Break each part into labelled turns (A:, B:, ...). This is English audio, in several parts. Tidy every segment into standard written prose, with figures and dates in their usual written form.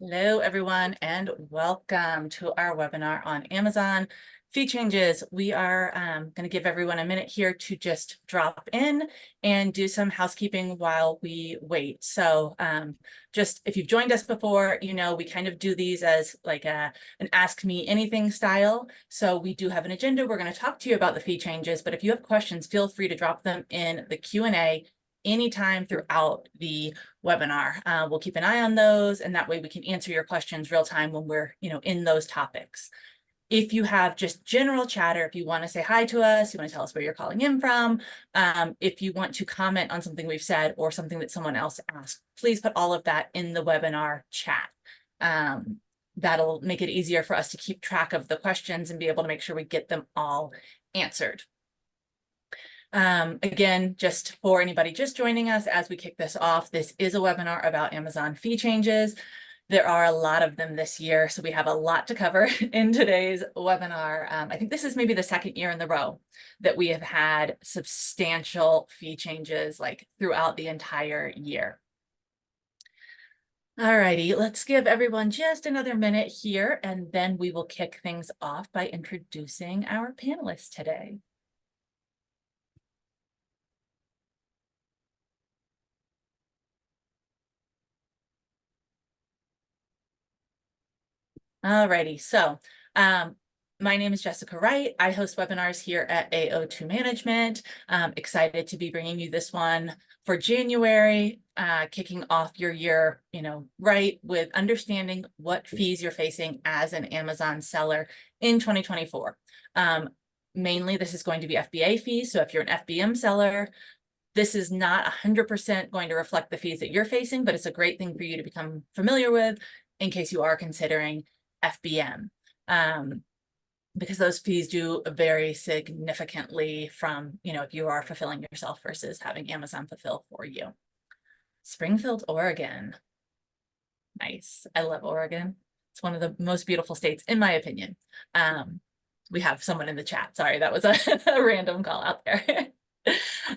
A: Hello, everyone, and welcome to our webinar on Amazon fee changes. We are going to give everyone a minute here to just drop in and do some housekeeping while we wait. So just if you've joined us before, you know, we kind of do these as like an Ask Me Anything style. So we do have an agenda. We're going to talk to you about the fee changes, but if you have questions, feel free to drop them in the Q&A anytime throughout the webinar. We'll keep an eye on those, and that way we can answer your questions real time when we're, in those topics. If you have just general chatter, if you want to say hi to us, you want to tell us where you're calling in from, if you want to comment on something we've said or something that someone else asked, please put all of that in the webinar chat. That'll make it easier for us to keep track of the questions and be able to make sure we get them all answered. Again, just for anybody just joining us as we kick this off, this is a webinar about Amazon fee changes. There are a lot of them this year, so we have a lot to cover in today's webinar. I think this is maybe the second year in a row that we have had substantial fee changes like throughout the entire year. All righty, let's give everyone just another minute here, and then we will kick things off by introducing our panelists today. Alrighty, so my name is Jessica Wright. I host webinars here at AO2 Management. Excited to be bringing you this one for January, kicking off your year, right, with understanding what fees you're facing as an Amazon seller in 2024. Mainly, this is going to be FBA fees. So if you're an FBM seller, this is not 100% going to reflect the fees that you're facing, but it's a great thing for you to become familiar with in case you are considering FBM, because those fees do vary significantly from, if you are fulfilling yourself versus having Amazon fulfill for you. Springfield, Oregon. Nice. I love Oregon. It's one of the most beautiful states, in my opinion. We have someone in the chat. Sorry, that was a random call out there.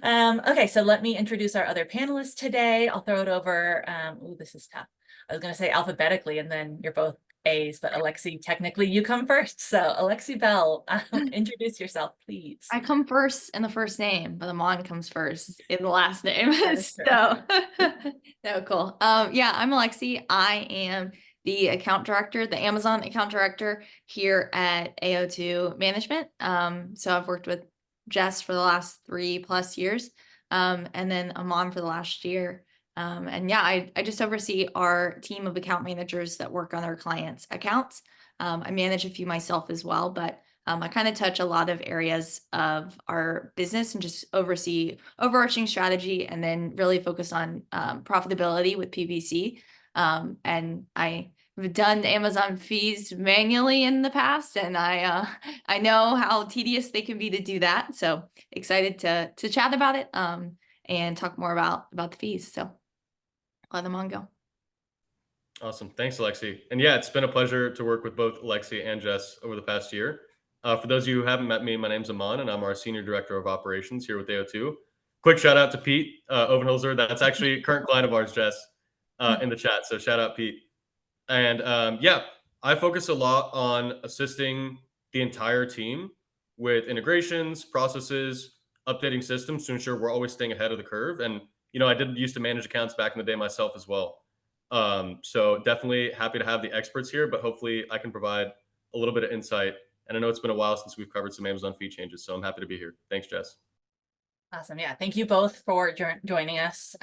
A: Okay, so let me introduce our other panelists today. I'll throw it over. Oh, this is tough. I was going to say alphabetically, and then you're both A's, but Alexi, technically you come first. So Alexi Bell, introduce yourself, please.
B: I come first in the first name, but Amon comes first in the last name. So, no, cool. Yeah, I'm Alexi. I am the account director, the Amazon account director here at AO2 Management. So I've worked with Jess for the last 3+ years, and then Amon for the last year. And yeah, I just oversee our team of account managers that work on our clients' accounts. I manage a few myself as well, but I kind of touch a lot of areas of our business and just oversee overarching strategy and then really focus on profitability with PPC. And I have done Amazon fees manually in the past, and I know how tedious they can be to do that. So excited to chat about it and talk more about the fees. So let them on go.
C: Awesome. Thanks, Alexi. And yeah, it's been a pleasure to work with both Alexi and Jess over the past year. For those of you who haven't met me, my name's Aman, and I'm our Senior Director of Operations here with AO2. Quick shout out to Pete Ovenholzer. That's actually a current client of ours, Jess, in the chat. So shout out, Pete. And yeah, I focus a lot on assisting the entire team with integrations, processes, updating systems to ensure we're always staying ahead of the curve. And, I did used to manage accounts back in the day myself as well. So definitely happy to have the experts here, but hopefully I can provide a little bit of insight. And I know it's been a while since we've covered some Amazon fee changes, so I'm happy to be here. Thanks, Jess.
A: Awesome. Yeah, thank you both for joining us.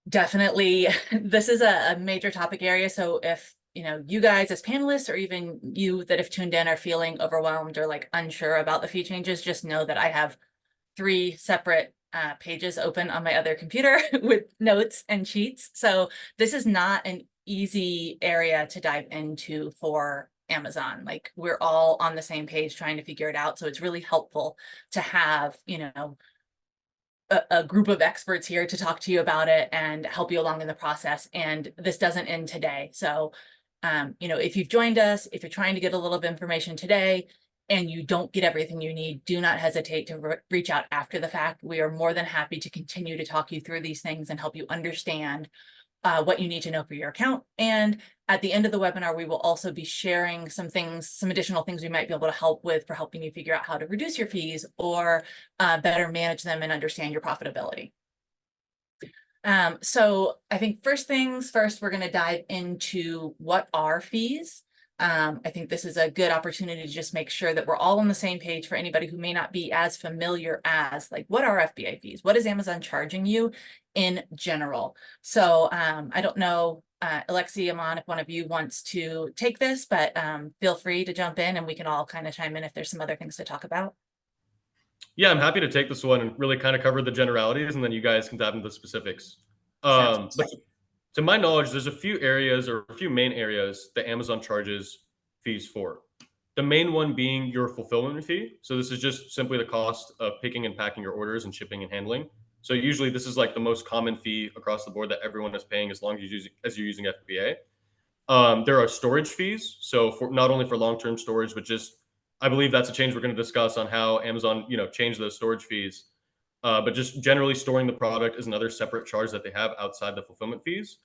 A: Definitely, this is a major topic area. So if you guys as panelists or even you that have tuned in are feeling overwhelmed or like unsure about the fee changes, just know that I have 3 separate pages open on my other computer with notes and sheets. So this is not an easy area to dive into for Amazon. Like we're all on the same page trying to figure it out. So it's really helpful to have, a group of experts here to talk to you about it and help you along in the process. And this doesn't end today. So, if you've joined us, if you're trying to get a little bit of information today, and you don't get everything you need, do not hesitate to reach out after the fact. We are more than happy to continue to talk you through these things and help you understand what you need to know for your account. And at the end of the webinar, we will also be sharing some things, some additional things we might be able to help with for helping you figure out how to reduce your fees or better manage them and understand your profitability. So I think first things first, we're going to dive into what are fees. I think this is a good opportunity to just make sure that we're all on the same page for anybody who may not be as familiar as like, what are FBA fees? What is Amazon charging you in general? So I don't know, Alexi, Aman, if one of you wants to take this, but feel free to jump in and we can all kind of chime in if there's some other things to talk about.
C: Yeah, I'm happy to take this one and really kind of cover the generalities, and then you guys can dive into the specifics.
A: Sounds
C: But to my knowledge, there's a few areas or a few main areas that Amazon charges fees for. The main one being your fulfillment fee. So this is just simply the cost of picking and packing your orders and shipping and handling. So usually this is like the most common fee across the board that everyone is paying as long as you're using FBA. There are storage fees. So for not only for long-term storage, but just I believe that's a change we're going to discuss on how Amazon, changed those storage fees. But just generally storing the product is another separate charge that they have outside the fulfillment fees.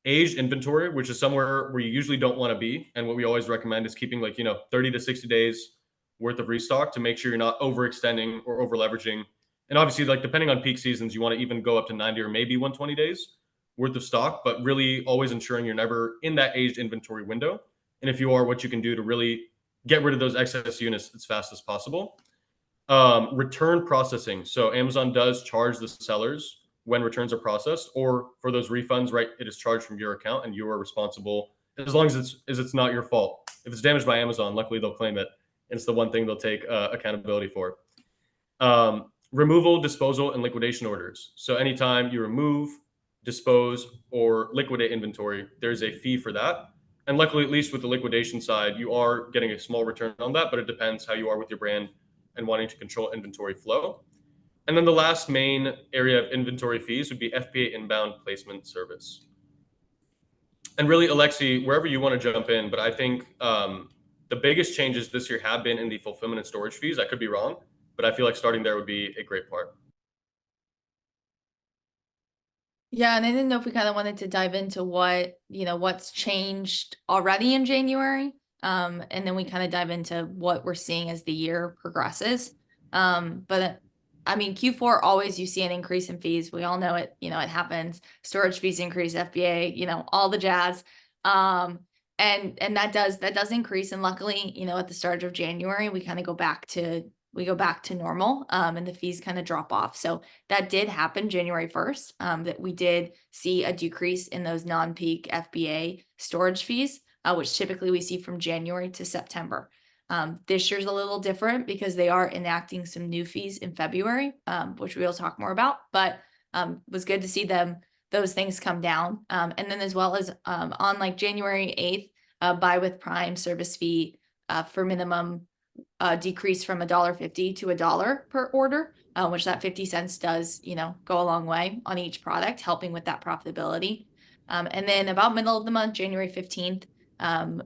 C: Aged inventory, which is somewhere where you usually don't want to be, and what we always recommend is keeping 30 to 60 days worth of restock to make sure you're not overextending or over leveraging. And obviously, like depending on peak seasons, you want to even go up to 90 or maybe 120 days worth of stock, but really always ensuring you're never in that aged inventory window. And if you are, what you can do to really get rid of those excess units as fast as possible. Return processing. So Amazon does charge the sellers when returns are processed, or for those refunds, right? It is charged from your account, and you are responsible as long as it's not your fault. If it's damaged by Amazon, luckily they'll claim it. It's the one thing they'll take accountability for. Removal, disposal, and liquidation orders. So anytime you remove, dispose, or liquidate inventory, there's a fee for that. And luckily, at least with the liquidation side, you are getting a small return on that, but it depends how you are with your brand and wanting to control inventory flow. And then the last main area of inventory fees would be FBA inbound placement service. And really, Alexi, wherever you want to jump in, but I think the biggest changes this year have been in the fulfillment and storage fees. I could be wrong, but I feel like starting there would be a great part.
B: Yeah, and I didn't know if we kind of wanted to dive into what's changed already in January. And then we kind of dive into what we're seeing as the year progresses. But I mean, Q4 always you see an increase in fees. We all know it, it happens. Storage fees increase, FBA, all the jazz. And that does increase. And luckily, at the start of January, we kind of go back to normal, and the fees kind of drop off. So that did happen January 1st, that we did see a decrease in those non-peak FBA storage fees, which typically we see from January to September. This year's a little different because they are enacting some new fees in February, which we'll talk more about, but was good to see those things come down. And then as well as on like January 8th, buy with Prime service fee for minimum decrease from $1.50 to $1 per order, which that 50 cents does, go a long way on each product, helping with that profitability. And then about middle of the month, January 15th,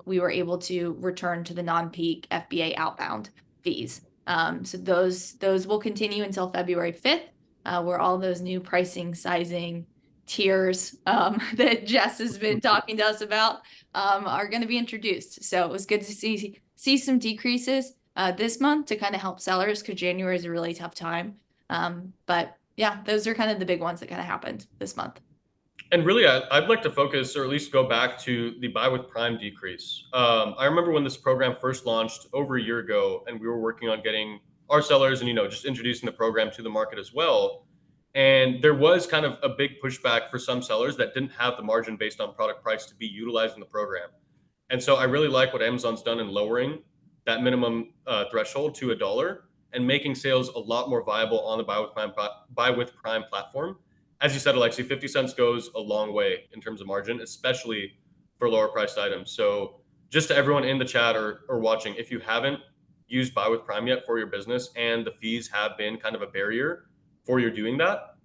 B: we were able to return to the non-peak FBA outbound fees. So those will continue until February 5th, where all those new pricing, sizing, tiers that Jess has been talking to us about are going to be introduced. So it was good to see some decreases this month to kind of help sellers, because January is a really tough time. But yeah, those are kind of the big ones that kind of happened this month.
C: And really, I'd like to focus, or at least go back to the buy with Prime decrease. I remember when this program first launched over a year ago, and we were working on getting our sellers and just introducing the program to the market as well. And there was kind of a big pushback for some sellers that didn't have the margin based on product price to be utilized in the program. And so I really like what Amazon's done in lowering that minimum threshold to $1 and making sales a lot more viable on the Buy with Prime platform. As you said, Alexi, 50 cents goes a long way in terms of margin, especially for lower priced items. So just to everyone in the chat or watching, if you haven't used Buy with Prime yet for your business and the fees have been kind of a barrier for you doing that,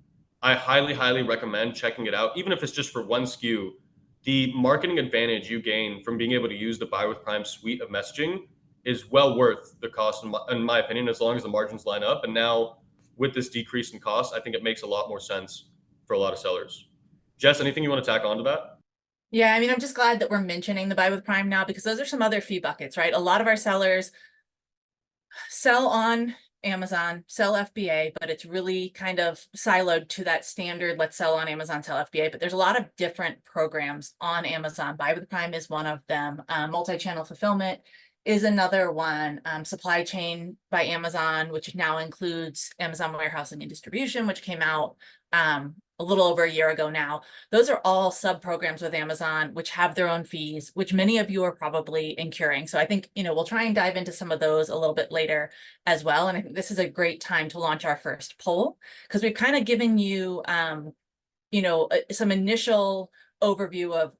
C: I highly, highly recommend checking it out. Even if it's just for one SKU, the marketing advantage you gain from being able to use the Buy with Prime suite of messaging is well worth the cost, in my opinion, as long as the margins line up. And now with this decrease in cost, I think it makes a lot more sense for a lot of sellers. Jess, anything you want to tack onto that?
A: Yeah, I mean, I'm just glad that we're mentioning the Buy with Prime now, because those are some other fee buckets, right? A lot of our sellers sell on Amazon, sell FBA, but it's really kind of siloed to that standard, let's sell on Amazon, sell FBA. But there's a lot of different programs on Amazon. Buy with Prime is one of them. Multi-channel fulfillment is another one. Supply chain by Amazon, which now includes Amazon warehousing and distribution, which came out a little over a year ago now. Those are all sub programs with Amazon, which have their own fees, which many of you are probably incurring. So I think, we'll try and dive into some of those a little bit later as well. And I think this is a great time to launch our first poll, because we've kind of given you, some initial overview of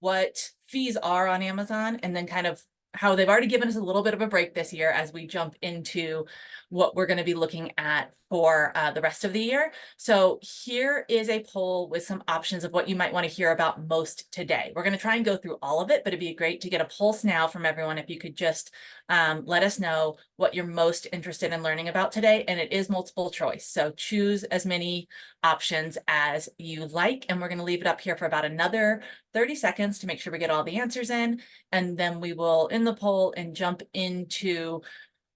A: what fees are on Amazon, and then kind of how they've already given us a little bit of a break this year as we jump into what we're going to be looking at for the rest of the year. So here is a poll with some options of what you might want to hear about most today. We're going to try and go through all of it, but it'd be great to get a pulse now from everyone. If you could just let us know what you're most interested in learning about today. And it is multiple choice. So choose as many options as you like. And we're going to leave it up here for about another 30 seconds to make sure we get all the answers in. And then we will end the poll and jump into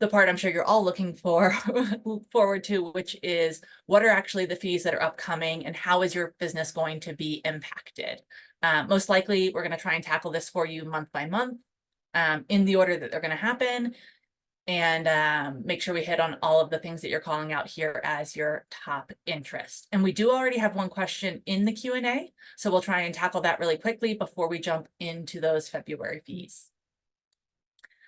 A: the part I'm sure you're all looking forward to, which is what are actually the fees that are upcoming and how is your business going to be impacted? Most likely, we're going to try and tackle this for you month by month in the order that they're going to happen, and make sure we hit on all of the things that you're calling out here as your top interest. And we do already have one question in the Q&A, so we'll try and tackle that really quickly before we jump into those February fees.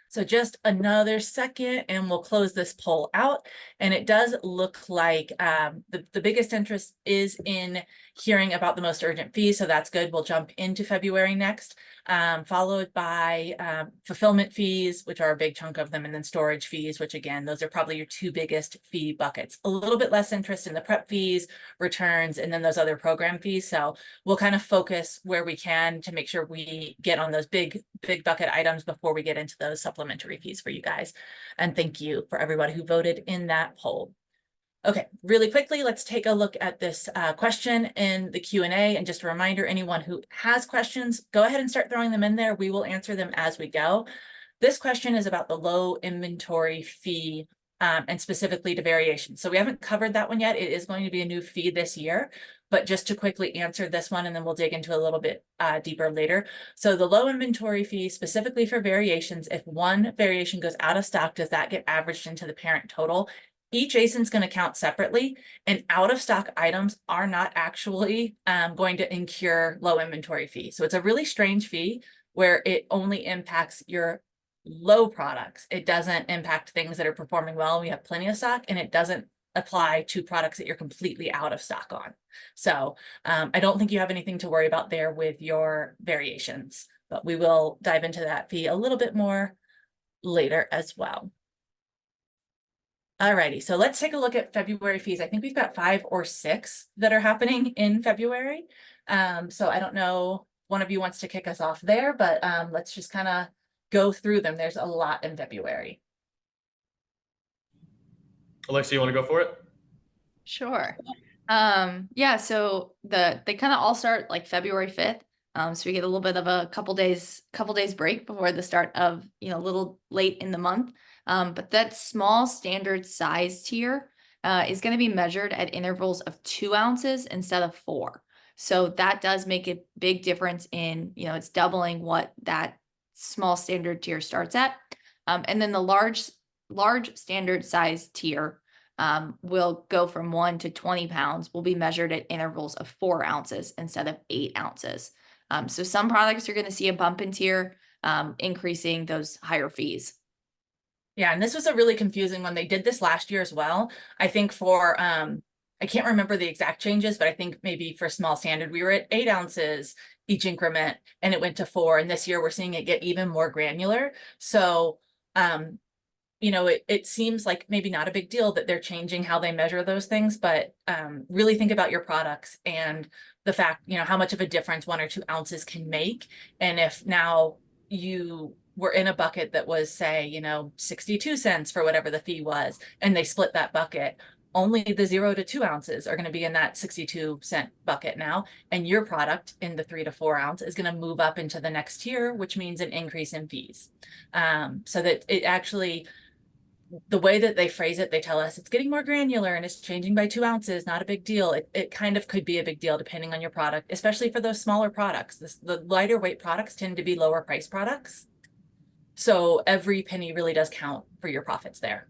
A: So just another second and we'll close this poll out. And it does look like the biggest interest is in hearing about the most urgent fees. So that's good. We'll jump into February next, followed by fulfillment fees, which are a big chunk of them, and then storage fees, which again, those are probably your two biggest fee buckets. A little bit less interest in the prep fees, returns, and then those other program fees. So we'll kind of focus where we can to make sure we get on those big bucket items before we get into those supplementary fees for you guys. And thank you for everybody who voted in that poll. Okay, really quickly, let's take a look at this question in the Q&A. And just a reminder, anyone who has questions, go ahead and start throwing them in there. We will answer them as we go. This question is about the low inventory fee and specifically to variations. So we haven't covered that one yet. It is going to be a new fee this year, but just to quickly answer this one, and then we'll dig into a little bit deeper later. So the low inventory fee specifically for variations, if one variation goes out of stock, does that get averaged into the parent total? Each ASIN is going to count separately, and out of stock items are not actually going to incur low inventory fee. So it's a really strange fee where it only impacts your low products. It doesn't impact things that are performing well. We have plenty of stock, and it doesn't apply to products that you're completely out of stock on. So I don't think you have anything to worry about there with your variations, but we will dive into that fee a little bit more later as well. Alrighty, so let's take a look at February fees. I think we've got 5 or 6 that are happening in February. So I don't know, one of you wants to kick us off there, but let's just kind of go through them. There's a lot in February.
C: Alexa, you want to go for it?
B: Sure. Yeah, so they kind of all start like February 5th. So we get a little bit of a couple days break before the start of, a little late in the month. But that small standard size tier is going to be measured at intervals of 2 ounces instead of 4. So that does make a big difference in, it's doubling what that small standard tier starts at. And then the large standard size tier will go from 1 to 20 pounds, will be measured at intervals of 4 ounces instead of 8 ounces. So some products are going to see a bump in tier, increasing those higher fees.
A: Yeah, and this was a really confusing one. They did this last year as well. I think for, I can't remember the exact changes, but I think maybe for small standard, we were at 8 ounces each increment and it went to 4. And this year we're seeing it get even more granular. So, it seems like maybe not a big deal that they're changing how they measure those things, but really think about your products and the fact, how much of a difference 1 or 2 ounces can make. And if now you were in a bucket that was, say, 62 cents for whatever the fee was, and they split that bucket, only the 0 to 2 ounces are going to be in that 62-cent bucket now. And your product in the 3 to 4 ounce is going to move up into the next tier, which means an increase in fees. So that it actually, the way that they phrase it, they tell us it's getting more granular and it's changing by 2 ounces, not a big deal. It kind of could be a big deal depending on your product, especially for those smaller products. The lighter weight products tend to be lower price products. So every penny really does count for your profits there.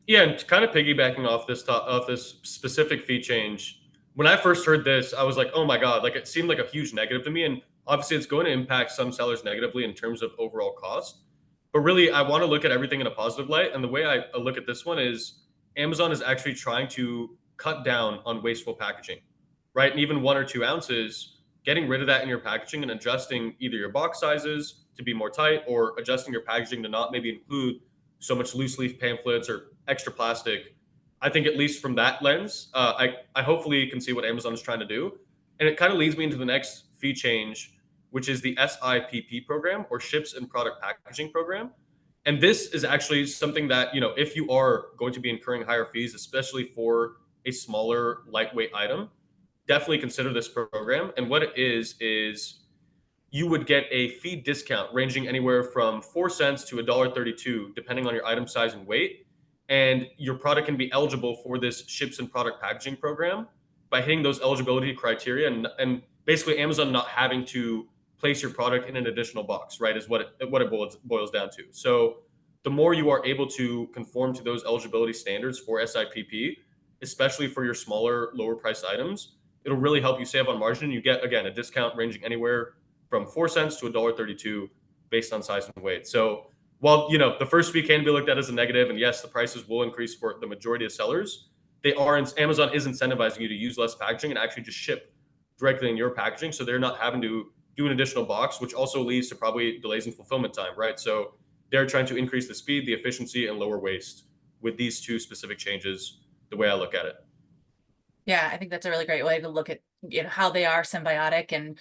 C: Yeah, and kind of piggybacking off this specific fee change. When I first heard this, I was like, "Oh my god!" Like it seemed like a huge negative to me, and obviously, it's going to impact some sellers negatively in terms of overall cost. But really, I want to look at everything in a positive light, and the way I look at this one is Amazon is actually trying to cut down on wasteful packaging, right? And even 1 or 2 ounces, getting rid of that in your packaging and adjusting either your box sizes to be more tight or adjusting your packaging to not maybe include so much loose leaf pamphlets or extra plastic. I think at least from that lens, I hopefully can see what Amazon is trying to do, and it kind of leads me into the next fee change, which is the SIPP program, or Ships and Product Packaging Program. And this is actually something that, if you are going to be incurring higher fees, especially for a smaller, lightweight item, definitely consider this program. And what it is you would get a fee discount ranging anywhere from 4 cents to $1.32, depending on your item size and weight. And your product can be eligible for this Ships and Product Packaging Program by hitting those eligibility criteria, and basically Amazon not having to place your product in an additional box, right? Is what it boils down to. So the more you are able to conform to those eligibility standards for SIPP, especially for your smaller, lower priced items, it'll really help you save on margin. You get, again, a discount ranging anywhere from 4 cents to $1.32 based on size and weight. So while the first fee can be looked at as a negative, and yes, the prices will increase for the majority of sellers, Amazon is incentivizing you to use less packaging and actually just ship directly in your packaging, so they're not having to do an additional box, which also leads to probably delays in fulfillment time, right? So they're trying to increase the speed, the efficiency, and lower waste with these two specific changes, the way I look at it.
A: Yeah, I think that's a really great way to look at, how they are symbiotic, and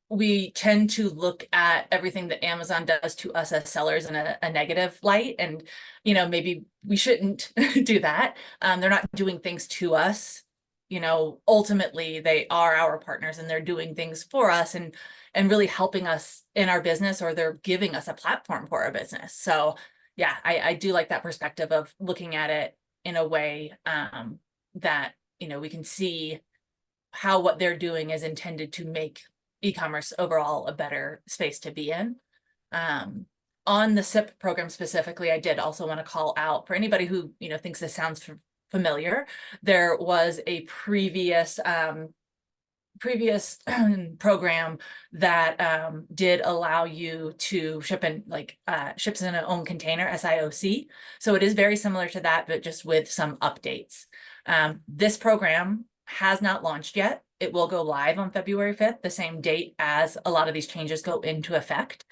A: we tend to look at everything that Amazon does to us as sellers in a negative light. And, maybe we shouldn't do that. They're not doing things to us. Ultimately they are our partners and they're doing things for us and really helping us in our business, or they're giving us a platform for our business. So yeah, I do like that perspective of looking at it in a way that, we can see how what they're doing is intended to make e-commerce overall a better space to be in. On the SIP program specifically, I did also want to call out for anybody who, thinks this sounds familiar. There was a previous program that did allow you to ship in ships in an own container, SIOC. So it is very similar to that, but just with some updates. This program has not launched yet. It will go live on February 5th, the same date as a lot of these changes go into effect.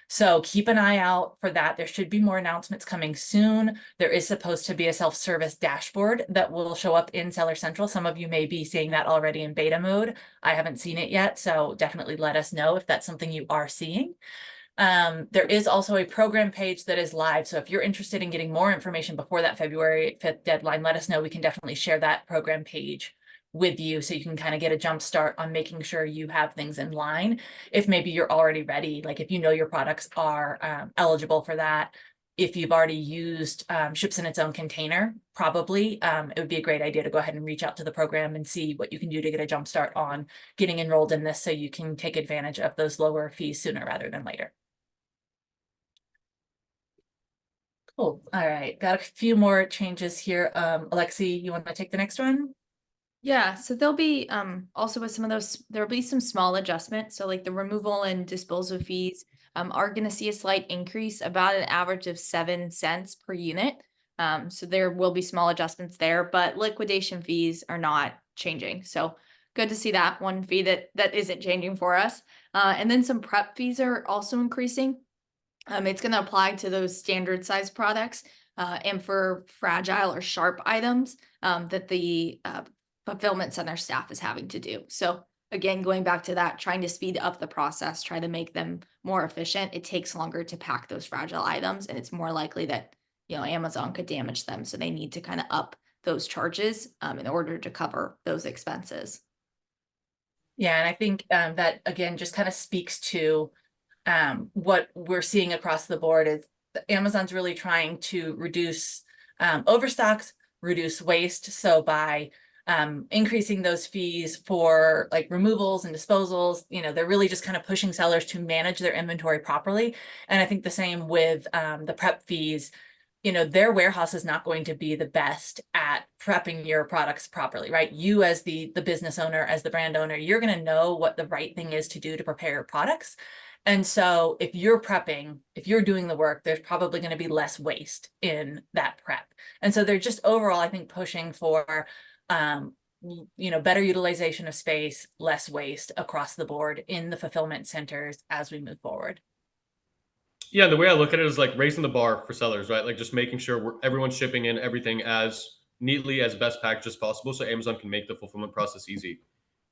A: So keep an eye out for that. There should be more announcements coming soon. There is supposed to be a self-service dashboard that will show up in Seller Central. Some of you may be seeing that already in beta mode. I haven't seen it yet, so definitely let us know if that's something you are seeing. There is also a program page that is live. So if you're interested in getting more information before that February 5th deadline, let us know. We can definitely share that program page with you so you can kind of get a jump start on making sure you have things in line. If maybe you're already ready, like if your products are eligible for that, if you've already used Ships in its own container, probably it would be a great idea to go ahead and reach out to the program and see what you can do to get a jump start on getting enrolled in this so you can take advantage of those lower fees sooner rather than later. Cool. All right, got a few more changes here. Alexi, you want to take the next one?
B: Yeah, so there'll be also with some of those, there'll be some small adjustments. So like the removal and disposal fees are going to see a slight increase, about an average of 7 cents per unit. So there will be small adjustments there, but liquidation fees are not changing. So good to see that one fee that isn't changing for us. And then some prep fees are also increasing. It's going to apply to those standard size products and for fragile or sharp items that the fulfillment center staff is having to do. So again, going back to that, trying to speed up the process, try to make them more efficient. It takes longer to pack those fragile items, and it's more likely that, Amazon could damage them. So they need to kind of up those charges in order to cover those expenses.
A: Yeah, and I think that again just kind of speaks to what we're seeing across the board is Amazon's really trying to reduce overstocks, reduce waste. So by increasing those fees for like removals and disposals, they're really just kind of pushing sellers to manage their inventory properly. And I think the same with the prep fees. Their warehouse is not going to be the best at prepping your products properly, right? You as the business owner, as the brand owner, you're going to know what the right thing is to do to prepare your products. And so if you're prepping, if you're doing the work, there's probably going to be less waste in that prep. And so they're just overall, I think, pushing for, better utilization of space, less waste across the board in the fulfillment centers as we move forward.
C: Yeah, the way I look at it is like raising the bar for sellers, right? Like just making sure everyone's shipping in everything as neatly as best packaged as possible, so Amazon can make the fulfillment process easy.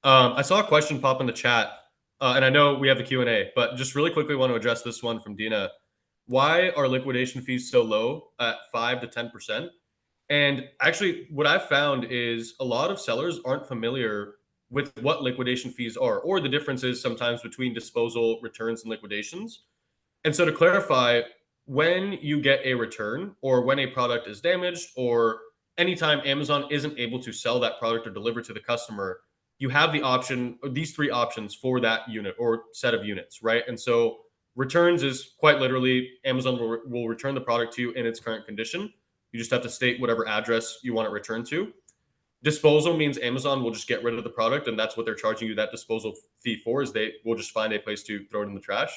C: I saw a question pop in the chat, and I know we have the Q&A, but just really quickly want to address this one from Dina. Why are liquidation fees so low at 5 to 10%? And actually, what I've found is a lot of sellers aren't familiar with what liquidation fees are, or the differences sometimes between disposal, returns, and liquidations. And so to clarify, when you get a return or when a product is damaged or anytime Amazon isn't able to sell that product or deliver to the customer, you have the option, these three options for that unit or set of units, right? And so returns is quite literally Amazon will return the product to you in its current condition. You just have to state whatever address you want it returned to. Disposal means Amazon will just get rid of the product, and that's what they're charging you that disposal fee for, is they will just find a place to throw it in the trash.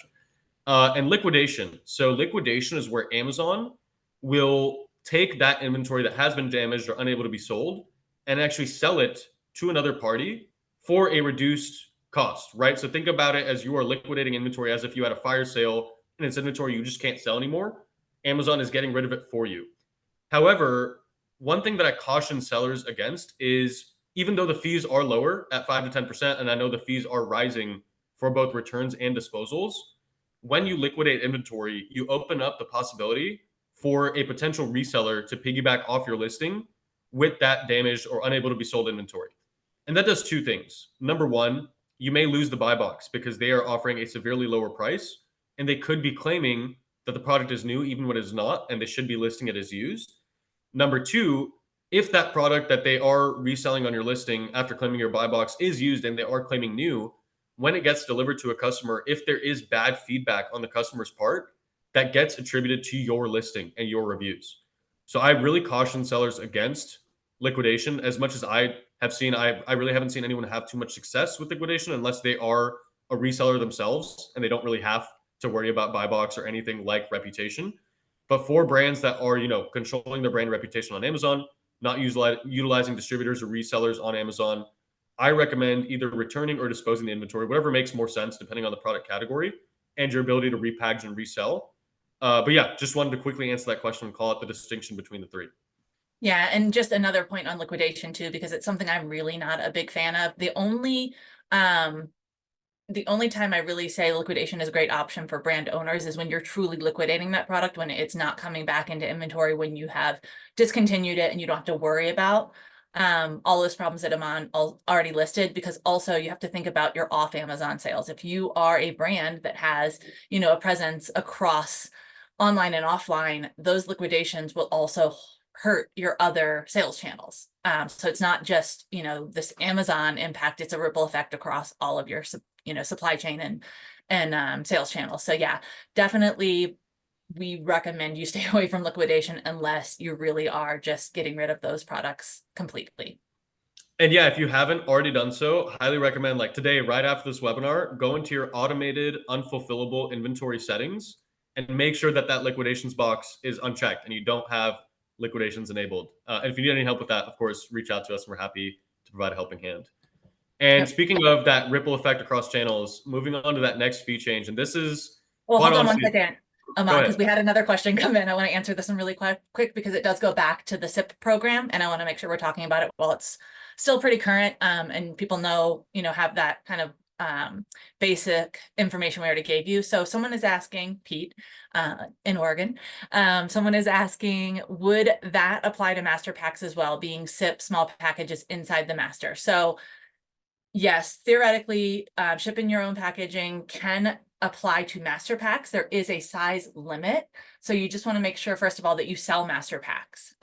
C: And liquidation. So liquidation is where Amazon will take that inventory that has been damaged or unable to be sold and actually sell it to another party for a reduced cost, right? So think about it as you are liquidating inventory as if you had a fire sale and it's inventory you just can't sell anymore. Amazon is getting rid of it for you. However, one thing that I caution sellers against is even though the fees are lower at 5 to 10%, and I know the fees are rising for both returns and disposals, when you liquidate inventory, you open up the possibility for a potential reseller to piggyback off your listing with that damaged or unable to be sold inventory. And that does two things. Number one, you may lose the buy box because they are offering a severely lower price and they could be claiming that the product is new even when it is not, and they should be listing it as used. Number two, if that product that they are reselling on your listing after claiming your buy box is used and they are claiming new, when it gets delivered to a customer, if there is bad feedback on the customer's part, that gets attributed to your listing and your reviews. So I really caution sellers against liquidation. As much as I have seen, I really haven't seen anyone have too much success with liquidation unless they are a reseller themselves and they don't really have to worry about buy box or anything like reputation. But for brands that are, controlling their brand reputation on Amazon, not utilizing distributors or resellers on Amazon, I recommend either returning or disposing the inventory, whatever makes more sense depending on the product category and your ability to repackage and resell. But yeah, just wanted to quickly answer that question and call it the distinction between the three.
A: Yeah, and just another point on liquidation too, because it's something I'm really not a big fan of. The only time I really say liquidation is a great option for brand owners is when you're truly liquidating that product, when it's not coming back into inventory, when you have discontinued it and you don't have to worry about all those problems that Aman already listed, because also you have to think about your off Amazon sales. If you are a brand that has, a presence across online and offline, those liquidations will also hurt your other sales channels. So it's not just, this Amazon impact, it's a ripple effect across all of your supply chain and sales channels. So yeah, definitely we recommend you stay away from liquidation unless you really are just getting rid of those products completely.
C: And yeah, if you haven't already done so, highly recommend, like today, right after this webinar, go into your automated unfulfillable inventory settings and make sure that that liquidations box is unchecked and you don't have liquidations enabled. And if you need any help with that, of course, reach out to us and we're happy to provide a helping hand. And
A: Yep.
C: speaking of that ripple effect across channels, moving on to that next fee change, and this is
A: Well,
C: quite
A: hold on one
C: honestly,
A: second,
C: go
A: Aman,
C: ahead.
A: because we had another question come in. I want to answer this one really quick because it does go back to the SIP program, and I want to make sure we're talking about it while it's still pretty current, and people know, have that kind of basic information we already gave you. So someone is asking, Pete, in Oregon, someone is asking, would that apply to master packs as well, being SIP small packages inside the master? So yes, theoretically, shipping your own packaging can apply to master packs. There is a size limit. So you just want to make sure, first of all, that you sell master packs.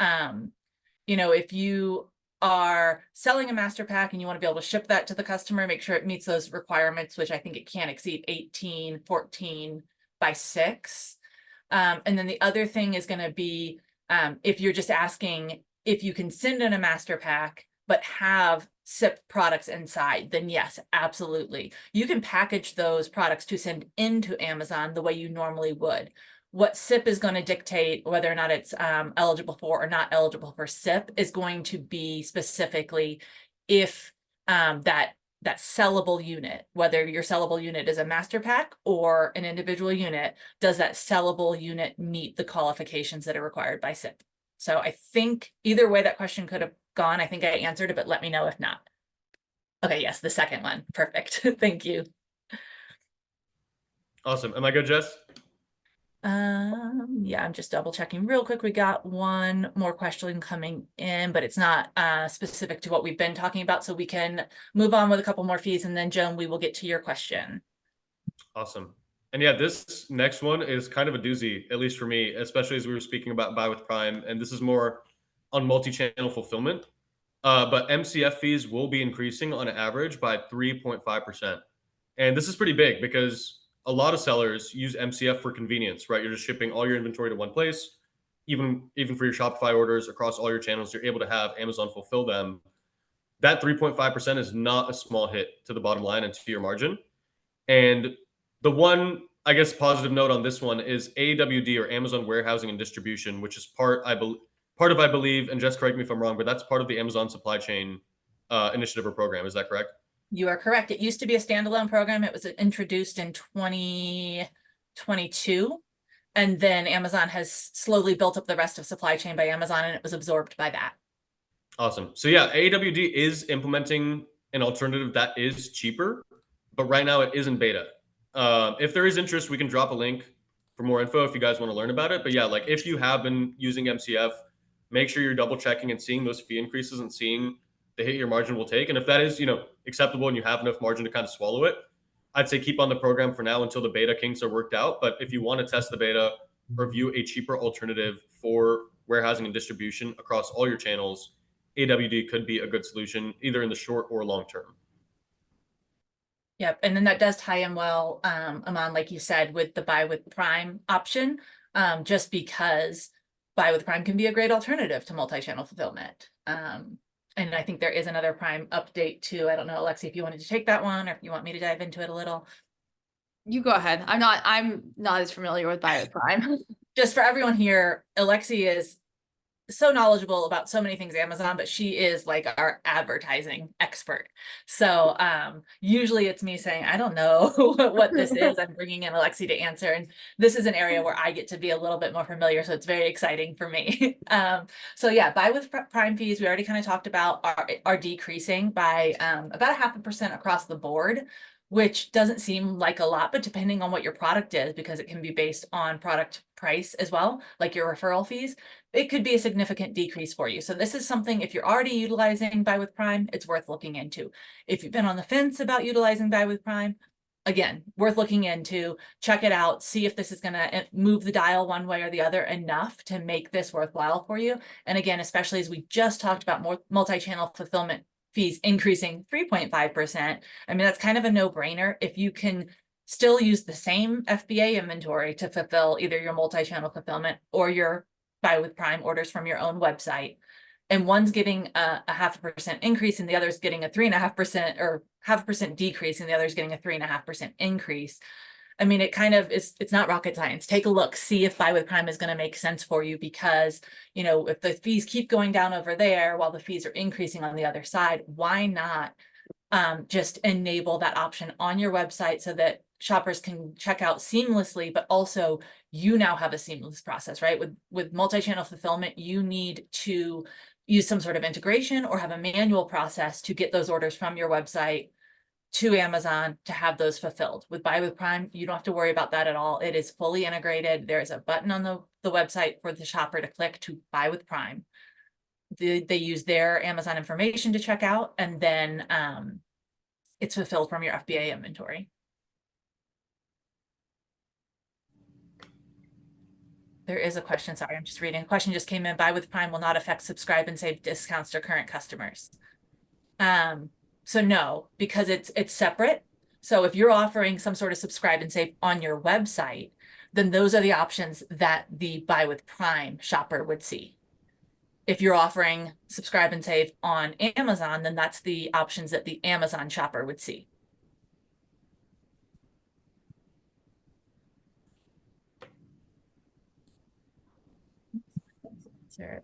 A: You know, if you are selling a master pack and you want to be able to ship that to the customer, make sure it meets those requirements, which I think it can't exceed 18, 14 by 6. And then the other thing is going to be, if you're just asking if you can send in a master pack, but have SIP products inside, then yes, absolutely. You can package those products to send into Amazon the way you normally would. What SIP is going to dictate whether or not it's eligible for or not eligible for SIP is going to be specifically if that sellable unit, whether your sellable unit is a master pack or an individual unit, does that sellable unit meet the qualifications that are required by SIP? So I think either way that question could have gone, I think I answered it, but let me know if not. Okay, yes, the second one. Perfect. Thank you.
C: Awesome. Am I good, Jess?
A: Yeah, I'm just double checking real quick. We got one more question coming in, but it's not specific to what we've been talking about. So we can move on with a couple more fees, and then Joan, we will get to your question.
C: Awesome. And yeah, this next one is kind of a doozy, at least for me, especially as we were speaking about Buy with Prime. And this is more on multi-channel fulfillment. But MCF fees will be increasing on average by 3.5%. And this is pretty big because a lot of sellers use MCF for convenience, right? You're just shipping all your inventory to one place. Even for your Shopify orders across all your channels, you're able to have Amazon fulfill them. That 3.5% is not a small hit to the bottom line and to your margin. And the one, I guess, positive note on this one is AWD, or Amazon Warehousing and Distribution, which is part of, I believe, and just correct me if I'm wrong, but that's part of the Amazon supply chain initiative or program. Is that correct?
A: You are correct. It used to be a standalone program. It was introduced in 2022. And then Amazon has slowly built up the rest of supply chain by Amazon, and it was absorbed by that.
C: Awesome. So yeah, AWD is implementing an alternative that is cheaper, but right now it is in beta. If there is interest, we can drop a link for more info if you guys want to learn about it. But yeah, like if you have been using MCF, make sure you're double checking and seeing those fee increases and seeing the hit your margin will take. And if that is, acceptable and you have enough margin to kind of swallow it, I'd say keep on the program for now until the beta kinks are worked out. But if you want to test the beta or view a cheaper alternative for warehousing and distribution across all your channels, AWD could be a good solution either in the short or long term.
A: Yep, and then that does tie in well, Aman, like you said, with the Buy with Prime option, just because Buy with Prime can be a great alternative to multi-channel fulfillment. And I think there is another Prime update too. I don't know, Alexi, if you wanted to take that one or if you want me to dive into it a little.
B: You go ahead. I'm not as familiar with Buy with Prime.
A: Just for everyone here, Alexi is so knowledgeable about so many things Amazon, but she is like our advertising expert. So usually it's me saying, I don't know what this is. I'm bringing in Alexi to answer. And this is an area where I get to be a little bit more familiar. So it's very exciting for me. So yeah, Buy with Prime fees, we already kind of talked about, are decreasing by about 0.5% across the board, which doesn't seem like a lot, but depending on what your product is, because it can be based on product price as well, like your referral fees, it could be a significant decrease for you. So this is something, if you're already utilizing Buy with Prime, it's worth looking into. If you've been on the fence about utilizing Buy with Prime, again, worth looking into, check it out, see if this is going to move the dial one way or the other enough to make this worthwhile for you. And again, especially as we just talked about more multi-channel fulfillment fees increasing 3.5%. I mean, that's kind of a no-brainer. If you can still use the same FBA inventory to fulfill either your multi-channel fulfillment or your Buy with Prime orders from your own website, and one's getting a 0.5% increase and the other's getting a 3.5% or 0.5% decrease and the other's getting a 3.5% increase. I mean, it kind of is, it's not rocket science. Take a look, see if Buy with Prime is going to make sense for you, because, if the fees keep going down over there while the fees are increasing on the other side, why not just enable that option on your website so that shoppers can check out seamlessly, but also you now have a seamless process, right? With multi-channel fulfillment, you need to use some sort of integration or have a manual process to get those orders from your website to Amazon to have those fulfilled. With Buy with Prime, you don't have to worry about that at all. It is fully integrated. There's a button on the website for the shopper to click to Buy with Prime. They use their Amazon information to check out, and then it's fulfilled from your FBA inventory. There is a question, sorry, I'm just reading. A question just came in. Buy with Prime will not affect subscribe and save discounts to current customers. So no, because it's separate. So if you're offering some sort of subscribe and save on your website, then those are the options that the Buy with Prime shopper would see. If you're offering subscribe and save on Amazon, then that's the options that the Amazon shopper would see.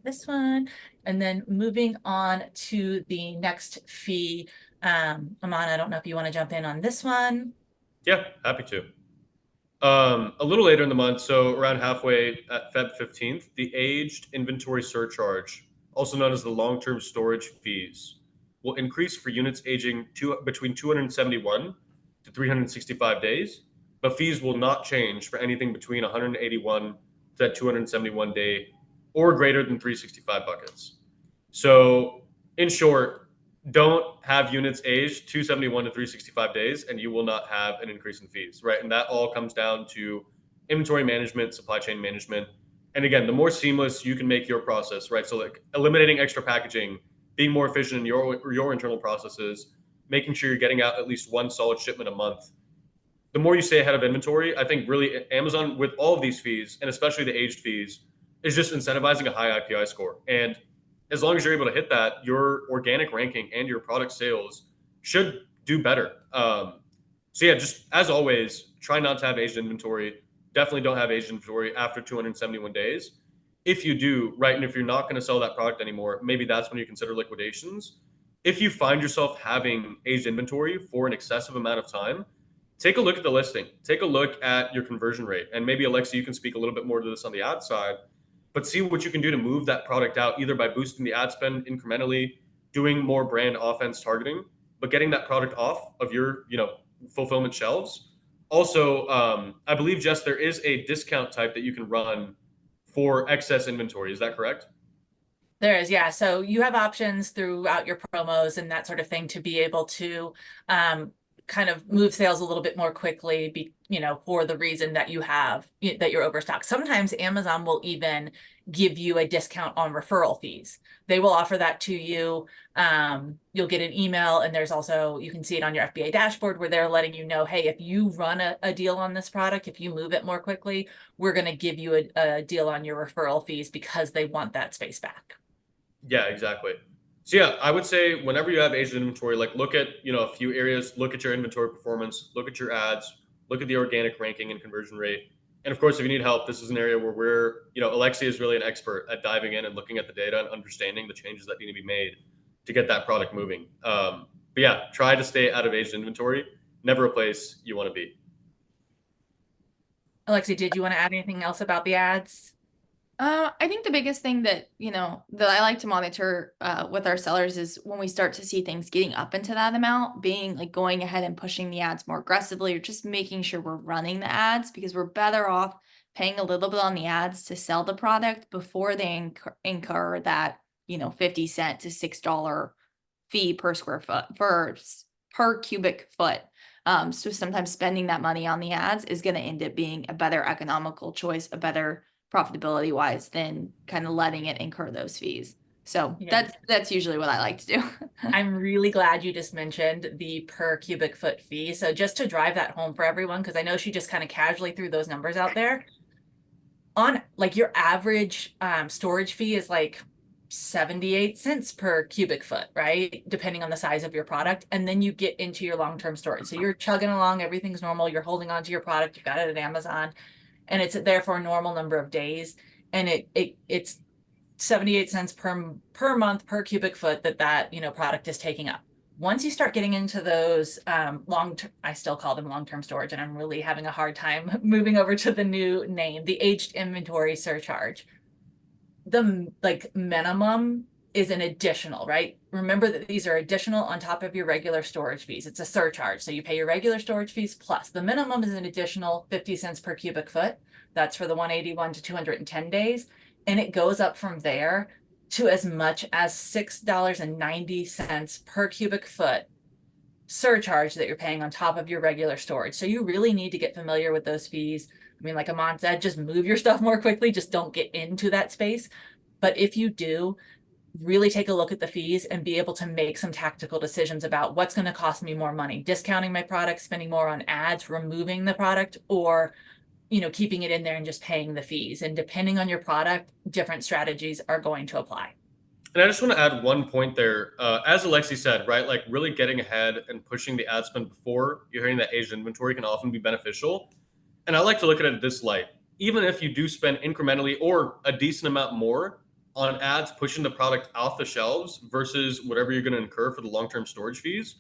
A: This one, and then moving on to the next fee. Aman, I don't know if you want to jump in on this one.
C: Yeah, happy to. A little later in the month, so around halfway at Feb 15th, the aged inventory surcharge, also known as the long-term storage fees, will increase for units aging between 271 to 365 days, but fees will not change for anything between 181 to that 271 day or greater than 365 buckets. So, in short, don't have units aged 271 to 365 days, and you will not have an increase in fees, right? And that all comes down to inventory management, supply chain management. And again, the more seamless you can make your process, right? So, like eliminating extra packaging, being more efficient in your internal processes, making sure you're getting out at least one solid shipment a month. The more you stay ahead of inventory, I think really Amazon with all of these fees, and especially the aged fees, is just incentivizing a high IPI score. And as long as you're able to hit that, your organic ranking and your product sales should do better. So yeah, just as always, try not to have aged inventory. Definitely don't have aged inventory after 271 days. If you do, right, and if you're not going to sell that product anymore, maybe that's when you consider liquidations. If you find yourself having aged inventory for an excessive amount of time, take a look at the listing. Take a look at your conversion rate. And maybe, Alexa, you can speak a little bit more to this on the ad side, but see what you can do to move that product out, either by boosting the ad spend incrementally, doing more brand offense targeting, but getting that product off of your, fulfillment shelves. Also, I believe, Jess, there is a discount type that you can run for excess inventory. Is that correct?
A: There is, yeah. So you have options throughout your promos and that sort of thing to be able to kind of move sales a little bit more quickly, for the reason that that you're overstocked. Sometimes Amazon will even give you a discount on referral fees. They will offer that to you. You'll get an email, and there's also, you can see it on your FBA dashboard where they're letting you know, hey, if you run a deal on this product, if you move it more quickly, we're going to give you a deal on your referral fees because they want that space back.
C: Yeah, exactly. So yeah, I would say whenever you have aged inventory, like look at, a few areas, look at your inventory performance, look at your ads, look at the organic ranking and conversion rate. And of course, if you need help, this is an area where Alexia is really an expert at diving in and looking at the data and understanding the changes that need to be made to get that product moving. But yeah, try to stay out of aged inventory. Never a place you want to be.
A: Alexi, did you want to add anything else about the ads?
B: I think the biggest thing that, that I like to monitor with our sellers is when we start to see things getting up into that amount, being like going ahead and pushing the ads more aggressively, or just making sure we're running the ads, because we're better off paying a little bit on the ads to sell the product before they incur that, 50 cent to $6 fee per square foot per cubic foot. So sometimes spending that money on the ads is going to end up being a better economical choice, a better profitability wise, than kind of letting it incur those fees. So
A: Yeah.
B: that's usually what I like to do.
A: I'm really glad you just mentioned the per cubic foot fee. So just to drive that home for everyone, because I know she just kind of casually threw those numbers out there. On like your average storage fee is like 78 cents per cubic foot, right? Depending on the size of your product. And then you get into your long-term storage. So you're chugging along, everything's normal, you're holding on to your product, you got it at Amazon, and it's there for a normal number of days. And it's 78 cents per month per cubic foot that product is taking up. Once you start getting into those I still call them long-term storage, and I'm really having a hard time moving over to the new name, the aged inventory surcharge. The like minimum is an additional, right? Remember that these are additional on top of your regular storage fees. It's a surcharge. So you pay your regular storage fees plus the minimum is an additional 50 cents per cubic foot. That's for the 181 to 210 days. And it goes up from there to as much as $6.90 per cubic foot surcharge that you're paying on top of your regular storage. So you really need to get familiar with those fees. I mean, like Amon said, just move your stuff more quickly, just don't get into that space. But if you do, really take a look at the fees and be able to make some tactical decisions about what's going to cost me more money, discounting my product, spending more on ads, removing the product, or keeping it in there and just paying the fees. And depending on your product, different strategies are going to apply.
C: And I just want to add one point there. As Alexi said, right, like really getting ahead and pushing the ad spend before you're hitting that aged inventory can often be beneficial. And I like to look at it this light. Even if you do spend incrementally or a decent amount more on ads pushing the product off the shelves versus whatever you're going to incur for the long-term storage fees,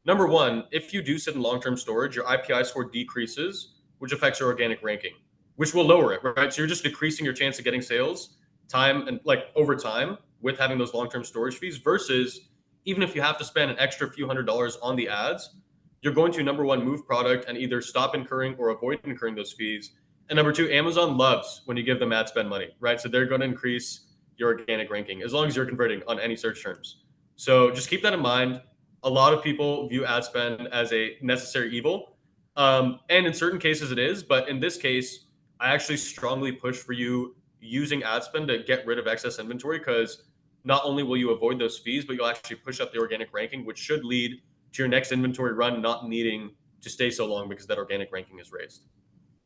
C: number one, if you do sit in long-term storage, your IPI score decreases, which affects your organic ranking, which will lower it, right? So you're just decreasing your chance of getting sales time and like over time with having those long-term storage fees versus even if you have to spend an extra few $100s on the ads, you're going to number one move product and either stop incurring or avoid incurring those fees. And number two, Amazon loves when you give them ad spend money, right? So they're going to increase your organic ranking as long as you're converting on any search terms. So just keep that in mind. A lot of people view ad spend as a necessary evil. And in certain cases it is, but in this case, I actually strongly push for you using ad spend to get rid of excess inventory because not only will you avoid those fees, but you'll actually push up the organic ranking, which should lead to your next inventory run not needing to stay so long because that organic ranking is raised.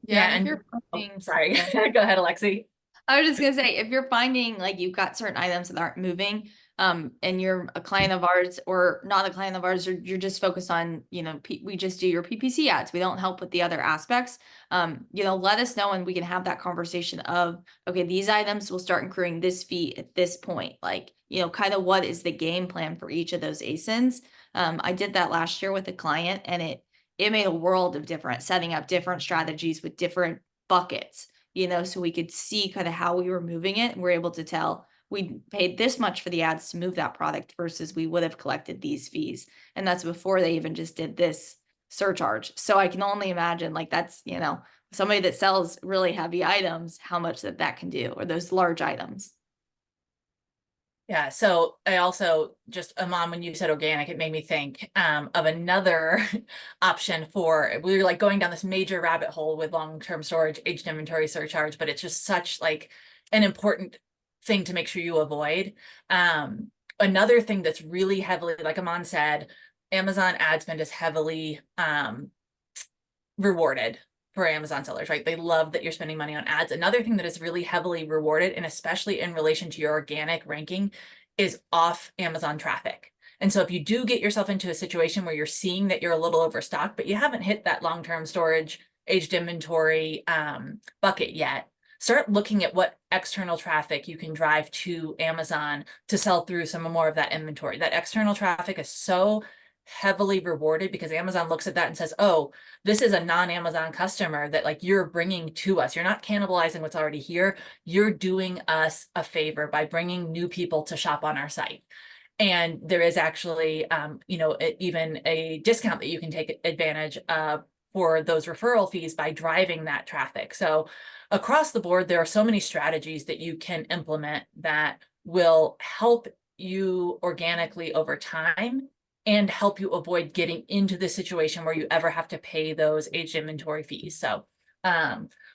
B: Yeah,
A: Yeah,
B: and if
A: and
B: you're finding,
A: sorry, go ahead, Alexi.
B: I was just gonna say, if you're finding like you've got certain items that aren't moving, and you're a client of ours or not a client of ours, or you're just focused on, we just do your PPC ads. We don't help with the other aspects. Let us know and we can have that conversation of, okay, these items will start incurring this fee at this point. Like, kind of what is the game plan for each of those ASINs? I did that last year with a client and it made a world of difference, setting up different strategies with different buckets, so we could see kind of how we were moving it. And we're able to tell we paid this much for the ads to move that product versus we would have collected these fees. And that's before they even just did this surcharge. So I can only imagine like that's, somebody that sells really heavy items, how much that can do, or those large items.
A: Yeah, so I also just, Amon, when you said organic, it made me think of another option for, we were like going down this major rabbit hole with long-term storage, aged inventory surcharge, but it's just such like an important thing to make sure you avoid. Another thing that's really heavily, like Amon said, Amazon ad spend is heavily rewarded for Amazon sellers, right? They love that you're spending money on ads. Another thing that is really heavily rewarded, and especially in relation to your organic ranking, is off Amazon traffic. And so if you do get yourself into a situation where you're seeing that you're a little overstocked, but you haven't hit that long-term storage aged inventory bucket yet, start looking at what external traffic you can drive to Amazon to sell through some more of that inventory. That external traffic is so heavily rewarded because Amazon looks at that and says, oh, this is a non-Amazon customer that like you're bringing to us. You're not cannibalizing what's already here. You're doing us a favor by bringing new people to shop on our site. And there is actually, even a discount that you can take advantage of for those referral fees by driving that traffic. So across the board, there are so many strategies that you can implement that will help you organically over time and help you avoid getting into the situation where you ever have to pay those aged inventory fees. So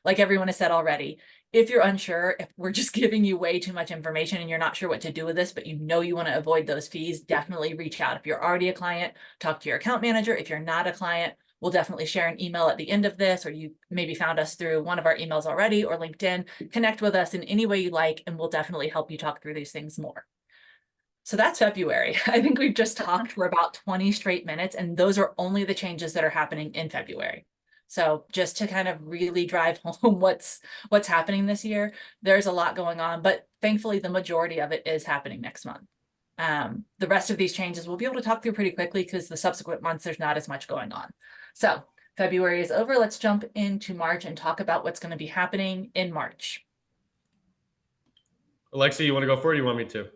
A: like everyone has said already, if you're unsure, if we're just giving you way too much information and you're not sure what to do with this, but you want to avoid those fees, definitely reach out. If you're already a client, talk to your account manager. If you're not a client, we'll definitely share an email at the end of this, or you maybe found us through one of our emails already or LinkedIn. Connect with us in any way you like, and we'll definitely help you talk through these things more. So that's February. I think we've just talked for about 20 straight minutes, and those are only the changes that are happening in February. So just to kind of really drive home what's happening this year, there's a lot going on, but thankfully the majority of it is happening next month. The rest of these changes we'll be able to talk through pretty quickly because the subsequent months, there's not as much going on. So February is over. Let's jump into March and talk about what's going to be happening in March.
C: Alexi, you want to go for it or you want me to?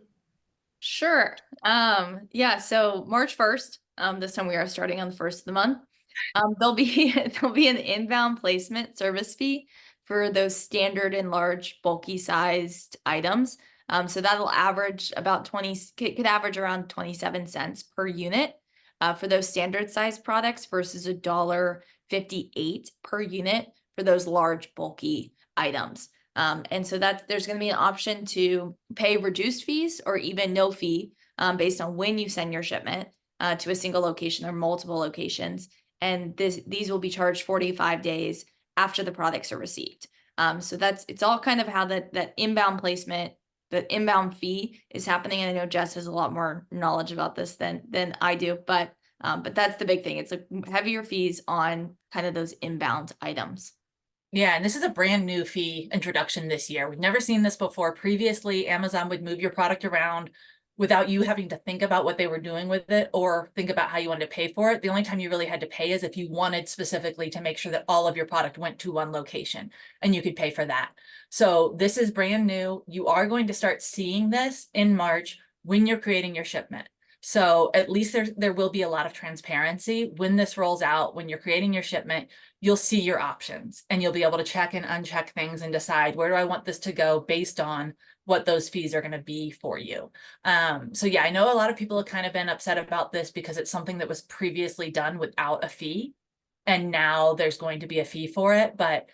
B: Sure. Yeah, so March 1st, this time we are starting on the 1st of the month. There'll be there'll be an inbound placement service fee for those standard and large bulky sized items. So that'll average about 20, could average around 27 cents per unit for those standard size products versus $1.58 per unit for those large bulky items. And so that there's going to be an option to pay reduced fees or even no fee based on when you send your shipment to a single location or multiple locations. And these will be charged 45 days after the products are received. So it's all kind of how that inbound placement, the inbound fee is happening. And I know Jess has a lot more knowledge about this than I do, but that's the big thing. It's like heavier fees on kind of those inbound items.
A: Yeah, and this is a brand new fee introduction this year. We've never seen this before. Previously, Amazon would move your product around without you having to think about what they were doing with it or think about how you wanted to pay for it. The only time you really had to pay is if you wanted specifically to make sure that all of your product went to one location and you could pay for that. So this is brand new. You are going to start seeing this in March when you're creating your shipment. So at least there will be a lot of transparency when this rolls out, when you're creating your shipment. You'll see your options and you'll be able to check and uncheck things and decide where do I want this to go based on what those fees are going to be for you. So yeah, I know a lot of people have kind of been upset about this because it's something that was previously done without a fee. And now there's going to be a fee for it, but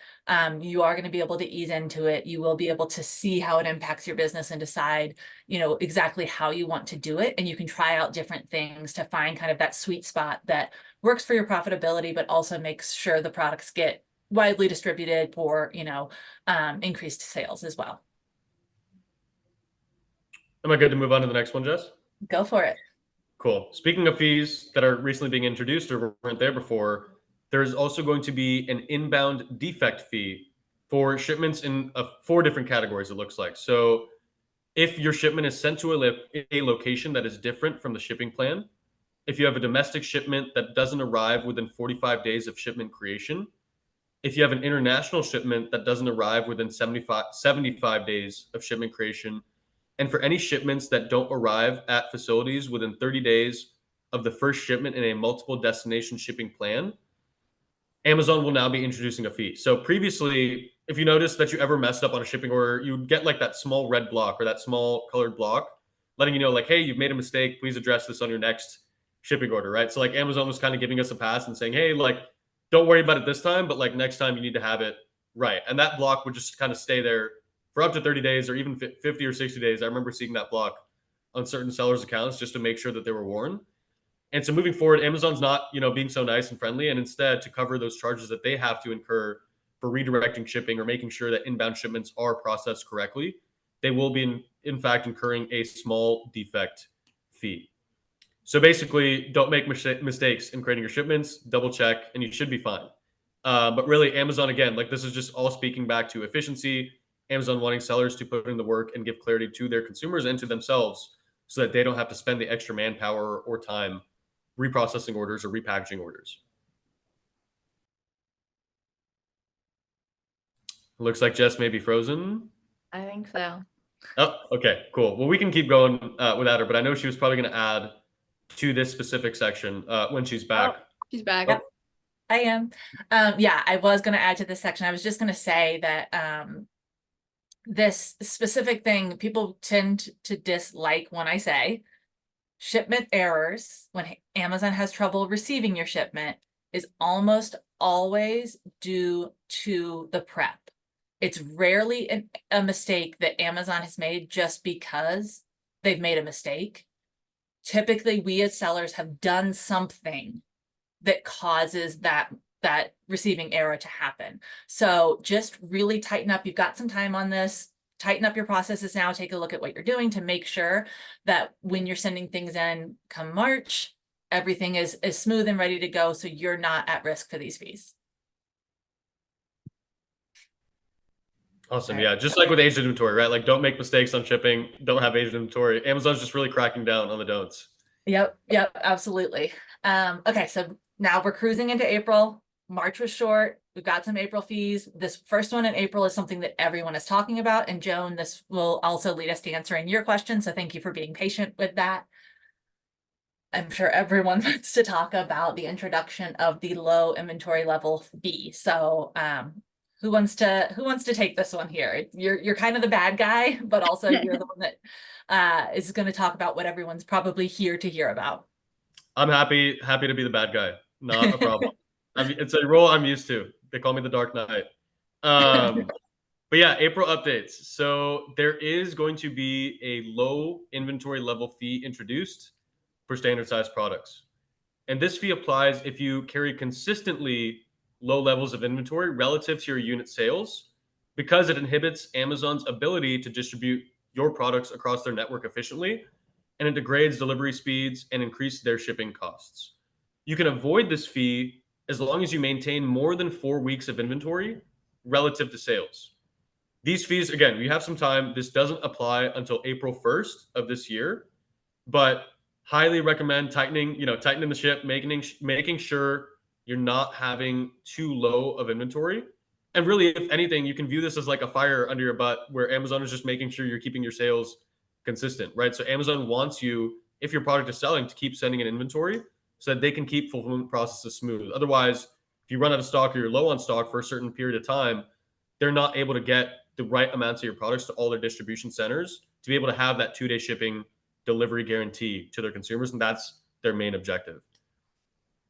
A: you are going to be able to ease into it. You will be able to see how it impacts your business and decide, exactly how you want to do it. And you can try out different things to find kind of that sweet spot that works for your profitability, but also makes sure the products get widely distributed for, increased sales as well.
C: Am I good to move on to the next one, Jess?
A: Go for it.
C: Cool. Speaking of fees that are recently being introduced or weren't there before, there's also going to be an inbound defect fee for shipments in 4 different categories, it looks like. So if your shipment is sent to a location that is different from the shipping plan, if you have a domestic shipment that doesn't arrive within 45 days of shipment creation, if you have an international shipment that doesn't arrive within 75 days of shipment creation, and for any shipments that don't arrive at facilities within 30 days of the first shipment in a multiple destination shipping plan, Amazon will now be introducing a fee. So previously, if you notice that you ever messed up on a shipping order, you would get like that small red block or that small colored block letting you know, like, hey, you've made a mistake. Please address this on your next shipping order, right? So like Amazon was kind of giving us a pass and saying, hey, like, don't worry about it this time, but like next time you need to have it right. And that block would just kind of stay there for up to 30 days or even 50 or 60 days. I remember seeing that block on certain sellers' accounts just to make sure that they were warned. And so moving forward, Amazon's not, being so nice and friendly, and instead to cover those charges that they have to incur for redirecting shipping or making sure that inbound shipments are processed correctly, they will be in fact incurring a small defect fee. So basically, don't make mistakes in creating your shipments, double check, and you should be fine. But really, Amazon, again, like this is just all speaking back to efficiency, Amazon wanting sellers to put in the work and give clarity to their consumers and to themselves so that they don't have to spend the extra manpower or time reprocessing orders or repackaging orders. Looks like Jess may be frozen.
B: I think so.
C: Oh, okay, cool. Well, we can keep going without her, but I know she was probably going to add to this specific section when she's back.
B: Oh, she's back.
A: Yep. I am. Yeah, I was going to add to this section. I was just going to say that this specific thing, people tend to dislike when I say shipment errors, when Amazon has trouble receiving your shipment, is almost always due to the prep. It's rarely a mistake that Amazon has made just because they've made a mistake. Typically, we as sellers have done something that causes that receiving error to happen. So just really tighten up. You've got some time on this. Tighten up your processes now. Take a look at what you're doing to make sure that when you're sending things in come March, everything is smooth and ready to go, so you're not at risk for these fees.
C: Awesome.
A: Right.
C: Yeah. Just like with aged inventory, right? Like don't make mistakes on shipping. Don't have aged inventory. Amazon's just really cracking down on the don'ts.
A: Yep, absolutely. Okay, so now we're cruising into April. March was short. we've got some April fees. This first one in April is something that everyone is talking about. And Joan, this will also lead us to answering your question. So thank you for being patient with that. I'm sure everyone wants to talk about the introduction of the low inventory level fee. So who wants to take this one here? You're kind of the bad guy, but also you're the one that is going to talk about what everyone's probably here to hear about.
C: I'm happy to be the bad guy. Not a problem. It's a role I'm used to. They call me the Dark Knight. But yeah, April updates. So there is going to be a low inventory level fee introduced for standard size products. And this fee applies if you carry consistently low levels of inventory relative to your unit sales, because it inhibits Amazon's ability to distribute your products across their network efficiently, and it degrades delivery speeds and increases their shipping costs. You can avoid this fee as long as you maintain more than 4 weeks of inventory relative to sales. These fees, again, we have some time. This doesn't apply until April 1st of this year, but highly recommend tightening the ship, making sure you're not having too low of inventory. And really, if anything, you can view this as like a fire under your butt where Amazon is just making sure you're keeping your sales consistent, right? So Amazon wants you, if your product is selling, to keep sending in inventory so that they can keep fulfillment processes smooth. Otherwise, if you run out of stock or you're low on stock for a certain period of time, they're not able to get the right amounts of your products to all their distribution centers to be able to have that 2-day shipping delivery guarantee to their consumers. And that's their main objective.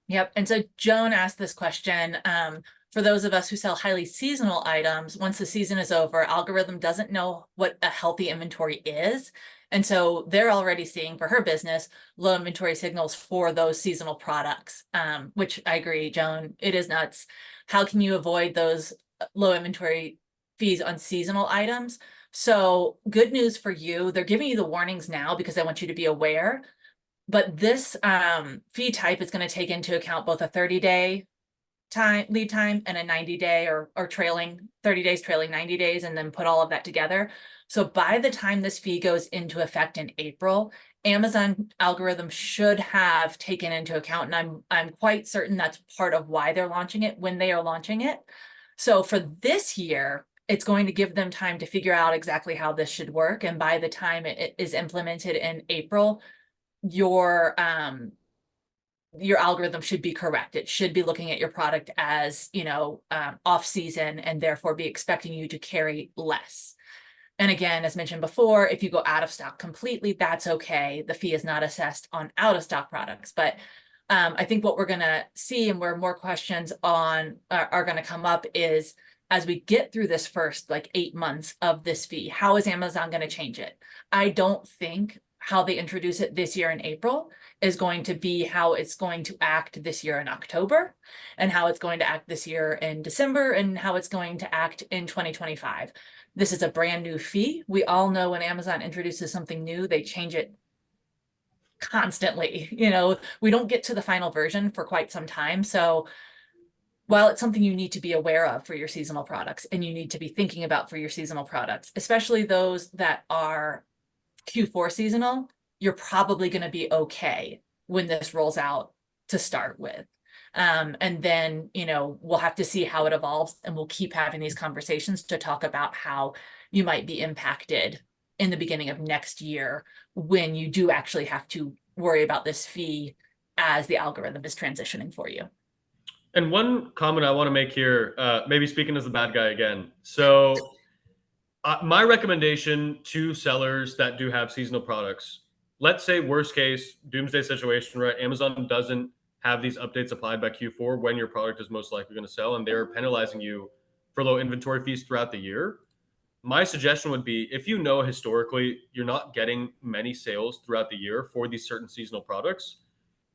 A: Yep. And so Joan asked this question. For those of us who sell highly seasonal items, once the season is over, algorithm doesn't know what a healthy inventory is. And so they're already seeing for her business low inventory signals for those seasonal products, which I agree, Joan, it is nuts. How can you avoid those low inventory fees on seasonal items? So good news for you. They're giving you the warnings now because I want you to be aware. But this fee type is going to take into account both a 30-day lead time and a 90-day or trailing 30 days, trailing 90 days, and then put all of that together. So by the time this fee goes into effect in April, Amazon algorithm should have taken into account, and I'm quite certain that's part of why they're launching it when they are launching it. So for this year, it's going to give them time to figure out exactly how this should work. And by the time it is implemented in April, your algorithm should be correct. It should be looking at your product as, off season and therefore be expecting you to carry less. And again, as mentioned before, if you go out of stock completely, that's okay. The fee is not assessed on out of stock products. But I think what we're going to see and where more questions on are going to come up is as we get through this first 8 months of this fee, how is Amazon going to change it? I don't think how they introduce it this year in April is going to be how it's going to act this year in October, and how it's going to act this year in December, and how it's going to act in 2025. This is a brand new fee. We all know when Amazon introduces something new, they change it constantly. We don't get to the final version for quite some time. So while it's something you need to be aware of for your seasonal products, and you need to be thinking about for your seasonal products, especially those that are Q4 seasonal, you're probably going to be okay when this rolls out to start with. And then, we'll have to see how it evolves, and we'll keep having these conversations to talk about how you might be impacted in the beginning of next year when you do actually have to worry about this fee as the algorithm is transitioning for you.
C: And one comment I want to make here, maybe speaking as the bad guy again. So my recommendation to sellers that do have seasonal products, let's say worst case, doomsday situation, right? Amazon doesn't have these updates applied by Q4 when your product is most likely going to sell, and they're penalizing you for low inventory fees throughout the year. My suggestion would be, if you know historically you're not getting many sales throughout the year for these certain seasonal products,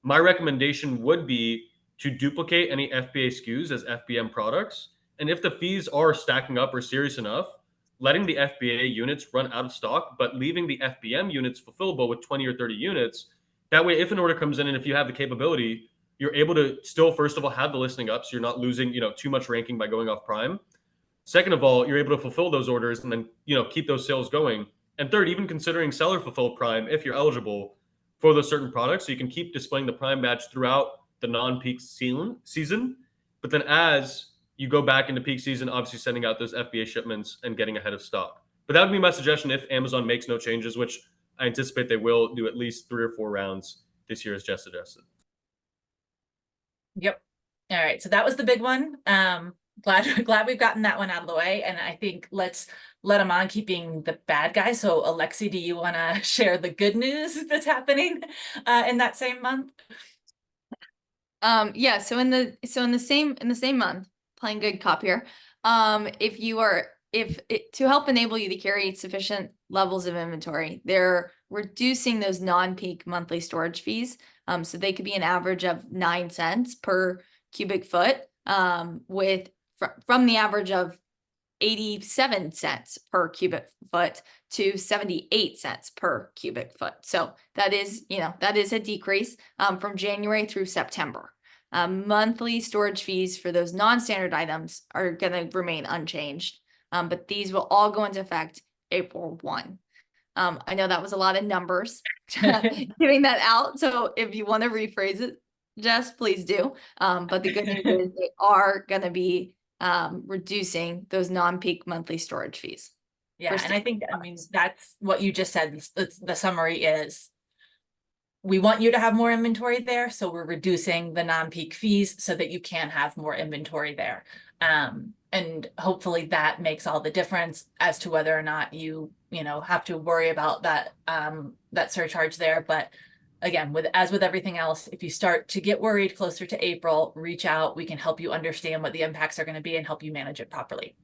C: my recommendation would be to duplicate any FBA SKUs as FBM products. And if the fees are stacking up or serious enough, letting the FBA units run out of stock, but leaving the FBM units fulfillable with 20 or 30 units. That way, if an order comes in and if you have the capability, you're able to still, first of all, have the listing up, so you're not losing, too much ranking by going off Prime. Second of all, you're able to fulfill those orders and then, keep those sales going. And third, even considering seller fulfilled Prime, if you're eligible for those certain products, so you can keep displaying the Prime badge throughout the non-peak season. But then as you go back into peak season, obviously sending out those FBA shipments and getting ahead of stock. But that would be my suggestion if Amazon makes no changes, which I anticipate they will do at least 3 or 4 rounds this year, as Jess suggested.
A: Yep. All right. So that was the big one. Glad we've gotten that one out of the way. And I think let's let him on keep being the bad guy. So Alexi, do you want to share the good news that's happening in that same month?
B: Yeah, so in the same month, playing good cop here. To help enable you to carry sufficient levels of inventory, they're reducing those non-peak monthly storage fees. So they could be an average of 9 cents per cubic foot, from the average of 87 cents per cubic foot to 78 cents per cubic foot. So that is a decrease from January through September. Monthly storage fees for those non-standard items are going to remain unchanged, but these will all go into effect April 1. I know that was a lot of numbers giving that out. So if you want to rephrase it, Jess, please do. But the good news is they are going to be reducing those non-peak monthly storage fees.
A: Yeah, and I think, that's what you just said. The summary is we want you to have more inventory there, so we're reducing the non-peak fees so that you can have more inventory there. And hopefully that makes all the difference as to whether or not you have to worry about that that surcharge there. But again, as with everything else, if you start to get worried closer to April, reach out. We can help you understand what the impacts are going to be and help you manage it properly.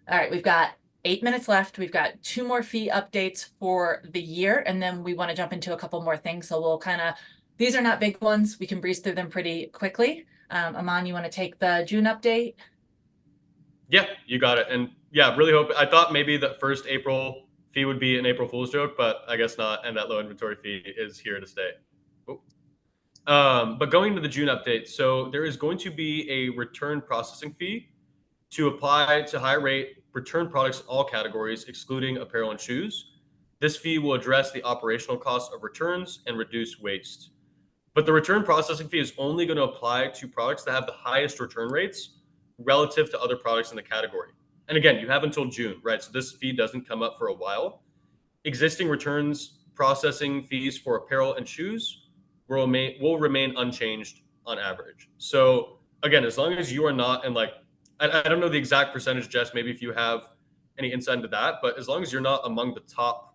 A: All right, we've got 8 minutes left. We've got 2 more fee updates for the year, and then we want to jump into a couple more things. So we'll these are not big ones. We can breeze through them pretty quickly. Aman, you want to take the June update?
C: Yeah, you got it. And yeah, really hope. I thought maybe the first April fee would be an April Fool's joke, but I guess not. And that low inventory fee is here to stay. But going to the June update, so there is going to be a return processing fee to apply to high rate return products in all categories, excluding apparel and shoes. This fee will address the operational costs of returns and reduce waste. But the return processing fee is only going to apply to products that have the highest return rates relative to other products in the category. And again, you have until June, right? So this fee doesn't come up for a while. Existing returns processing fees for apparel and shoes will remain unchanged on average. So again, as long as you are not in I don't know the exact percentage, Jess, maybe if you have any insight into that, but as long as you're not among the top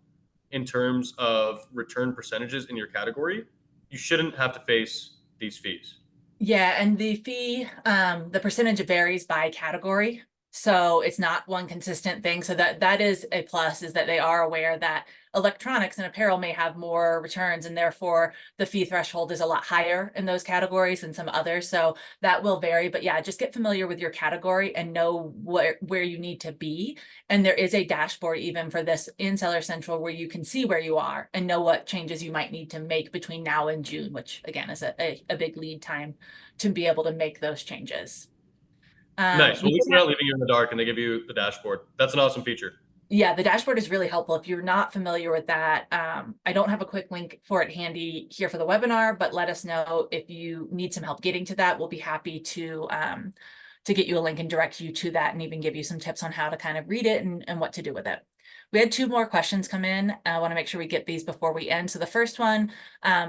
C: in terms of return percentages in your category, you shouldn't have to face these fees.
A: Yeah, and the fee, the percentage varies by category. So it's not one consistent thing. So that is a plus, is that they are aware that electronics and apparel may have more returns, and therefore the fee threshold is a lot higher in those categories than some others. So that will vary. But yeah, just get familiar with your category and know where you need to be. And there is a dashboard even for this in Seller Central where you can see where you are and know what changes you might need to make between now and June, which again is a big lead time to be able to make those changes.
C: Nice. Well, at least they're not leaving you in the dark and they give you the dashboard. That's an awesome feature.
A: Yeah, the dashboard is really helpful. If you're not familiar with that, I don't have a quick link for it handy here for the webinar, but let us know if you need some help getting to that. We'll be happy to get you a link and direct you to that, and even give you some tips on how to kind of read it and what to do with it. We had 2 more questions come in. I want to make sure we get these before we end. So the first one,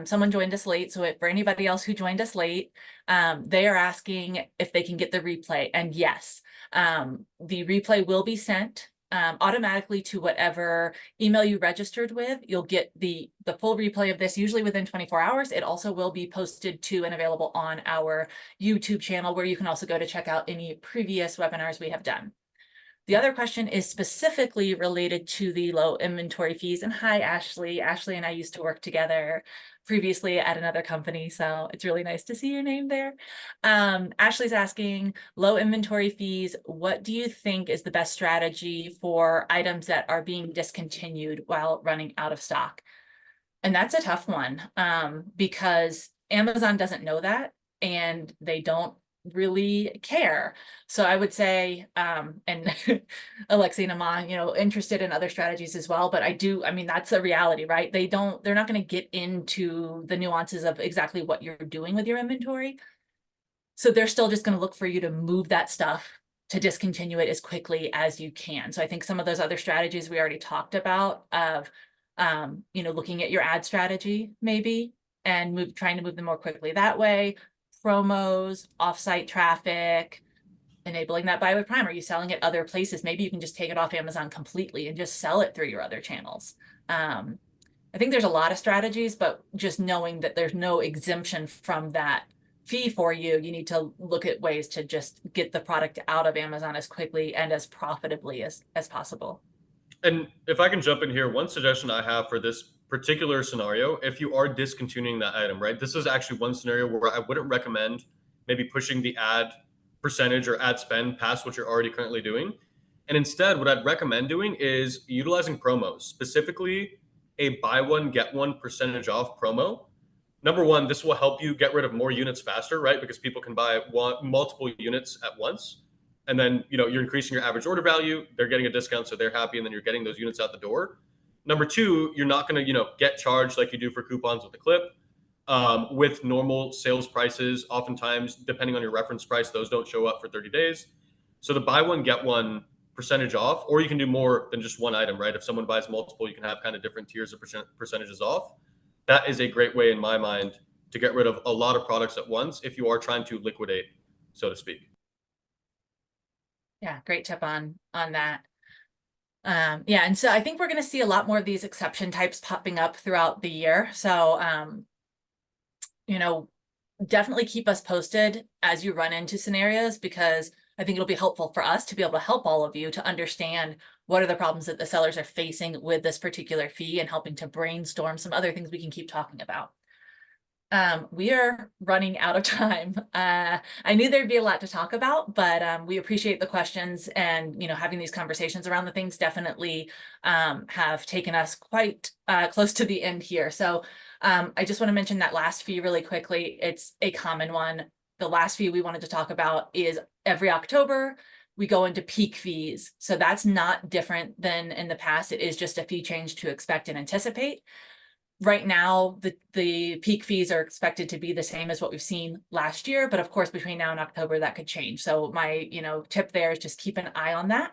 A: someone joined us late. So for anybody else who joined us late, they are asking if they can get the replay. And yes, the replay will be sent automatically to whatever email you registered with. You'll get the full replay of this usually within 24 hours. It also will be posted to and available on our YouTube channel, where you can also go to check out any previous webinars we have done. The other question is specifically related to the low inventory fees. And hi, Ashley. Ashley and I used to work together previously at another company, so it's really nice to see your name there. Ashley's asking, low inventory fees, what do you think is the best strategy for items that are being discontinued while running out of stock? And that's a tough one, because Amazon doesn't know that, and they don't really care. So I would say, and Alexi and Aman, interested in other strategies as well, but that's a reality, right? They're not going to get into the nuances of exactly what you're doing with your inventory. So they're still just going to look for you to move that stuff to discontinue it as quickly as you can. So I think some of those other strategies we already talked about of, you know, looking at your ad strategy maybe and trying to move them more quickly that way. Promos, offsite traffic, enabling that buy with Prime. Are you selling it other places? Maybe you can just take it off Amazon completely and just sell it through your other channels. I think there's a lot of strategies, but just knowing that there's no exemption from that fee for you, you need to look at ways to just get the product out of Amazon as quickly and as profitably as possible.
C: And if I can jump in here, one suggestion I have for this particular scenario, if you are discontinuing that item, right? This is actually one scenario where I wouldn't recommend maybe pushing the ad percentage or ad spend past what you're already currently doing. And instead, what I'd recommend doing is utilizing promos, specifically a buy one, get one percentage off promo. Number one, this will help you get rid of more units faster, right? Because people can buy multiple units at once. And then, you know, you're increasing your average order value. They're getting a discount, so they're happy. And then you're getting those units out the door. Number two, you're not going to, you know, get charged like you do for coupons with the clip. With normal sales prices, oftentimes, depending on your reference price, those don't show up for 30 days. So the buy one, get one percentage off, or you can do more than just one item, right? If someone buys multiple, you can have kind of different tiers of percentages off. That is a great way, in my mind, to get rid of a lot of products at once if you are trying to liquidate, so to speak.
A: Yeah, great tip on that. Yeah, and so I think we're going to see a lot more of these exception types popping up throughout the year. So, you know, definitely keep us posted as you run into scenarios, because I think it'll be helpful for us to be able to help all of you to understand what are the problems that the sellers are facing with this particular fee and helping to brainstorm some other things we can keep talking about. We are running out of time. I knew there'd be a lot to talk about, but we appreciate the questions, and, you know, having these conversations around the things definitely have taken us quite close to the end here. So I just want to mention that last fee really quickly. It's a common one. The last fee we wanted to talk about is every October we go into peak fees. So that's not different than in the past. It is just a fee change to expect and anticipate. Right now, the peak fees are expected to be the same as what we've seen last year, but of course, between now and October, that could change. So my, you know, tip there is just keep an eye on that.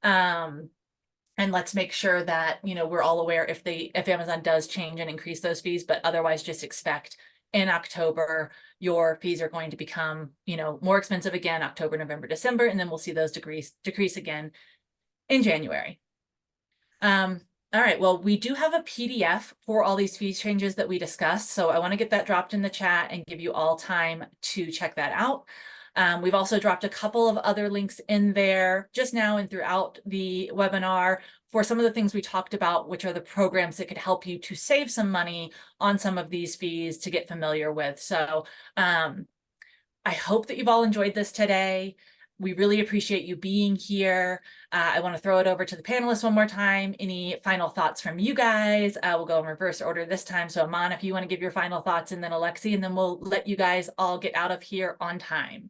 A: And let's make sure that, you know, we're all aware if Amazon does change and increase those fees, but otherwise just expect in October, your fees are going to become, you know, more expensive again, October, November, December, and then we'll see those decrease again in January. All right, well, we do have a PDF for all these fee changes that we discussed, so I want to get that dropped in the chat and give you all time to check that out. We've also dropped a couple of other links in there just now and throughout the webinar for some of the things we talked about, which are the programs that could help you to save some money on some of these fees to get familiar with. So I hope that you've all enjoyed this today. We really appreciate you being here. I want to throw it over to the panelists one more time. Any final thoughts from you guys? We'll go in reverse order this time. So Aman, if you want to give your final thoughts, and then Alexi, and then we'll let you guys all get out of here on time.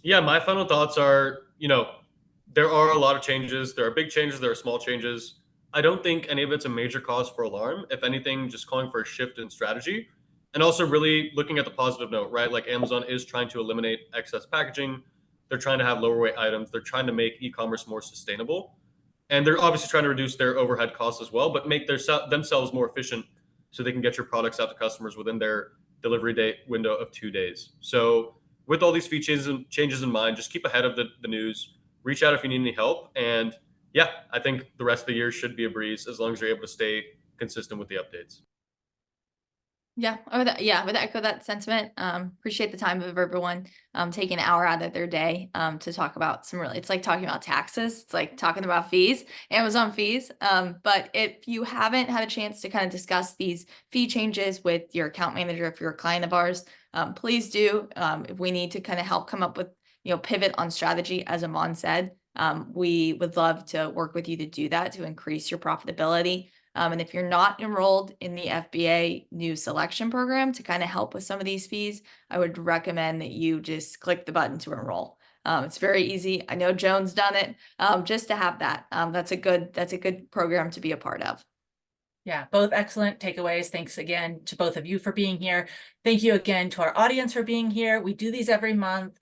C: Yeah, my final thoughts are, you know, there are a lot of changes. There are big changes. There are small changes. I don't think any of it's a major cause for alarm. If anything, just calling for a shift in strategy. And also really looking at the positive note, right? Like Amazon is trying to eliminate excess packaging. They're trying to have lower weight items. They're trying to make e-commerce more sustainable. And they're obviously trying to reduce their overhead costs as well, but make themselves more efficient so they can get your products out to customers within their delivery date window of 2 days. So with all these fee changes in mind, just keep ahead of the news, reach out if you need any help. And yeah, I think the rest of the year should be a breeze as long as you're able to stay consistent with the updates.
B: Yeah, I would echo that sentiment. Appreciate the time of everyone taking an hour out of their day to talk about it's like talking about taxes. It's like talking about fees, Amazon fees. But if you haven't had a chance to kind of discuss these fee changes with your account manager, if you're a client of ours, please do. If we need to kind of help come up with, you know, pivot on strategy, as Aman said, we would love to work with you to do that, to increase your profitability. And if you're not enrolled in the FBA new selection program to kind of help with some of these fees, I would recommend that you just click the button to enroll. It's very easy. I know Joan's done it. Just to have that, that's a good program to be a part of.
A: Yeah, both excellent takeaways. Thanks again to both of you for being here. Thank you again to our audience for being here. We do these every month.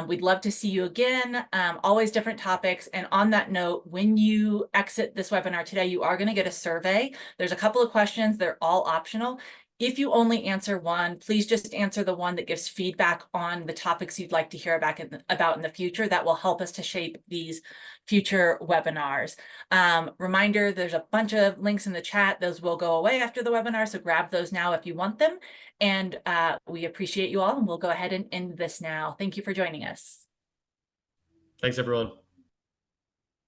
A: We'd love to see you again, always different topics. And on that note, when you exit this webinar today, you are going to get a survey. There's a couple of questions. They're all optional. If you only answer one, please just answer the one that gives feedback on the topics you'd like to hear about in the future. That will help us to shape these future webinars. Reminder, there's a bunch of links in the chat. Those will go away after the webinar, so grab those now if you want them. And we appreciate you all, and we'll go ahead and end this now. Thank you for joining us.
C: Thanks, everyone.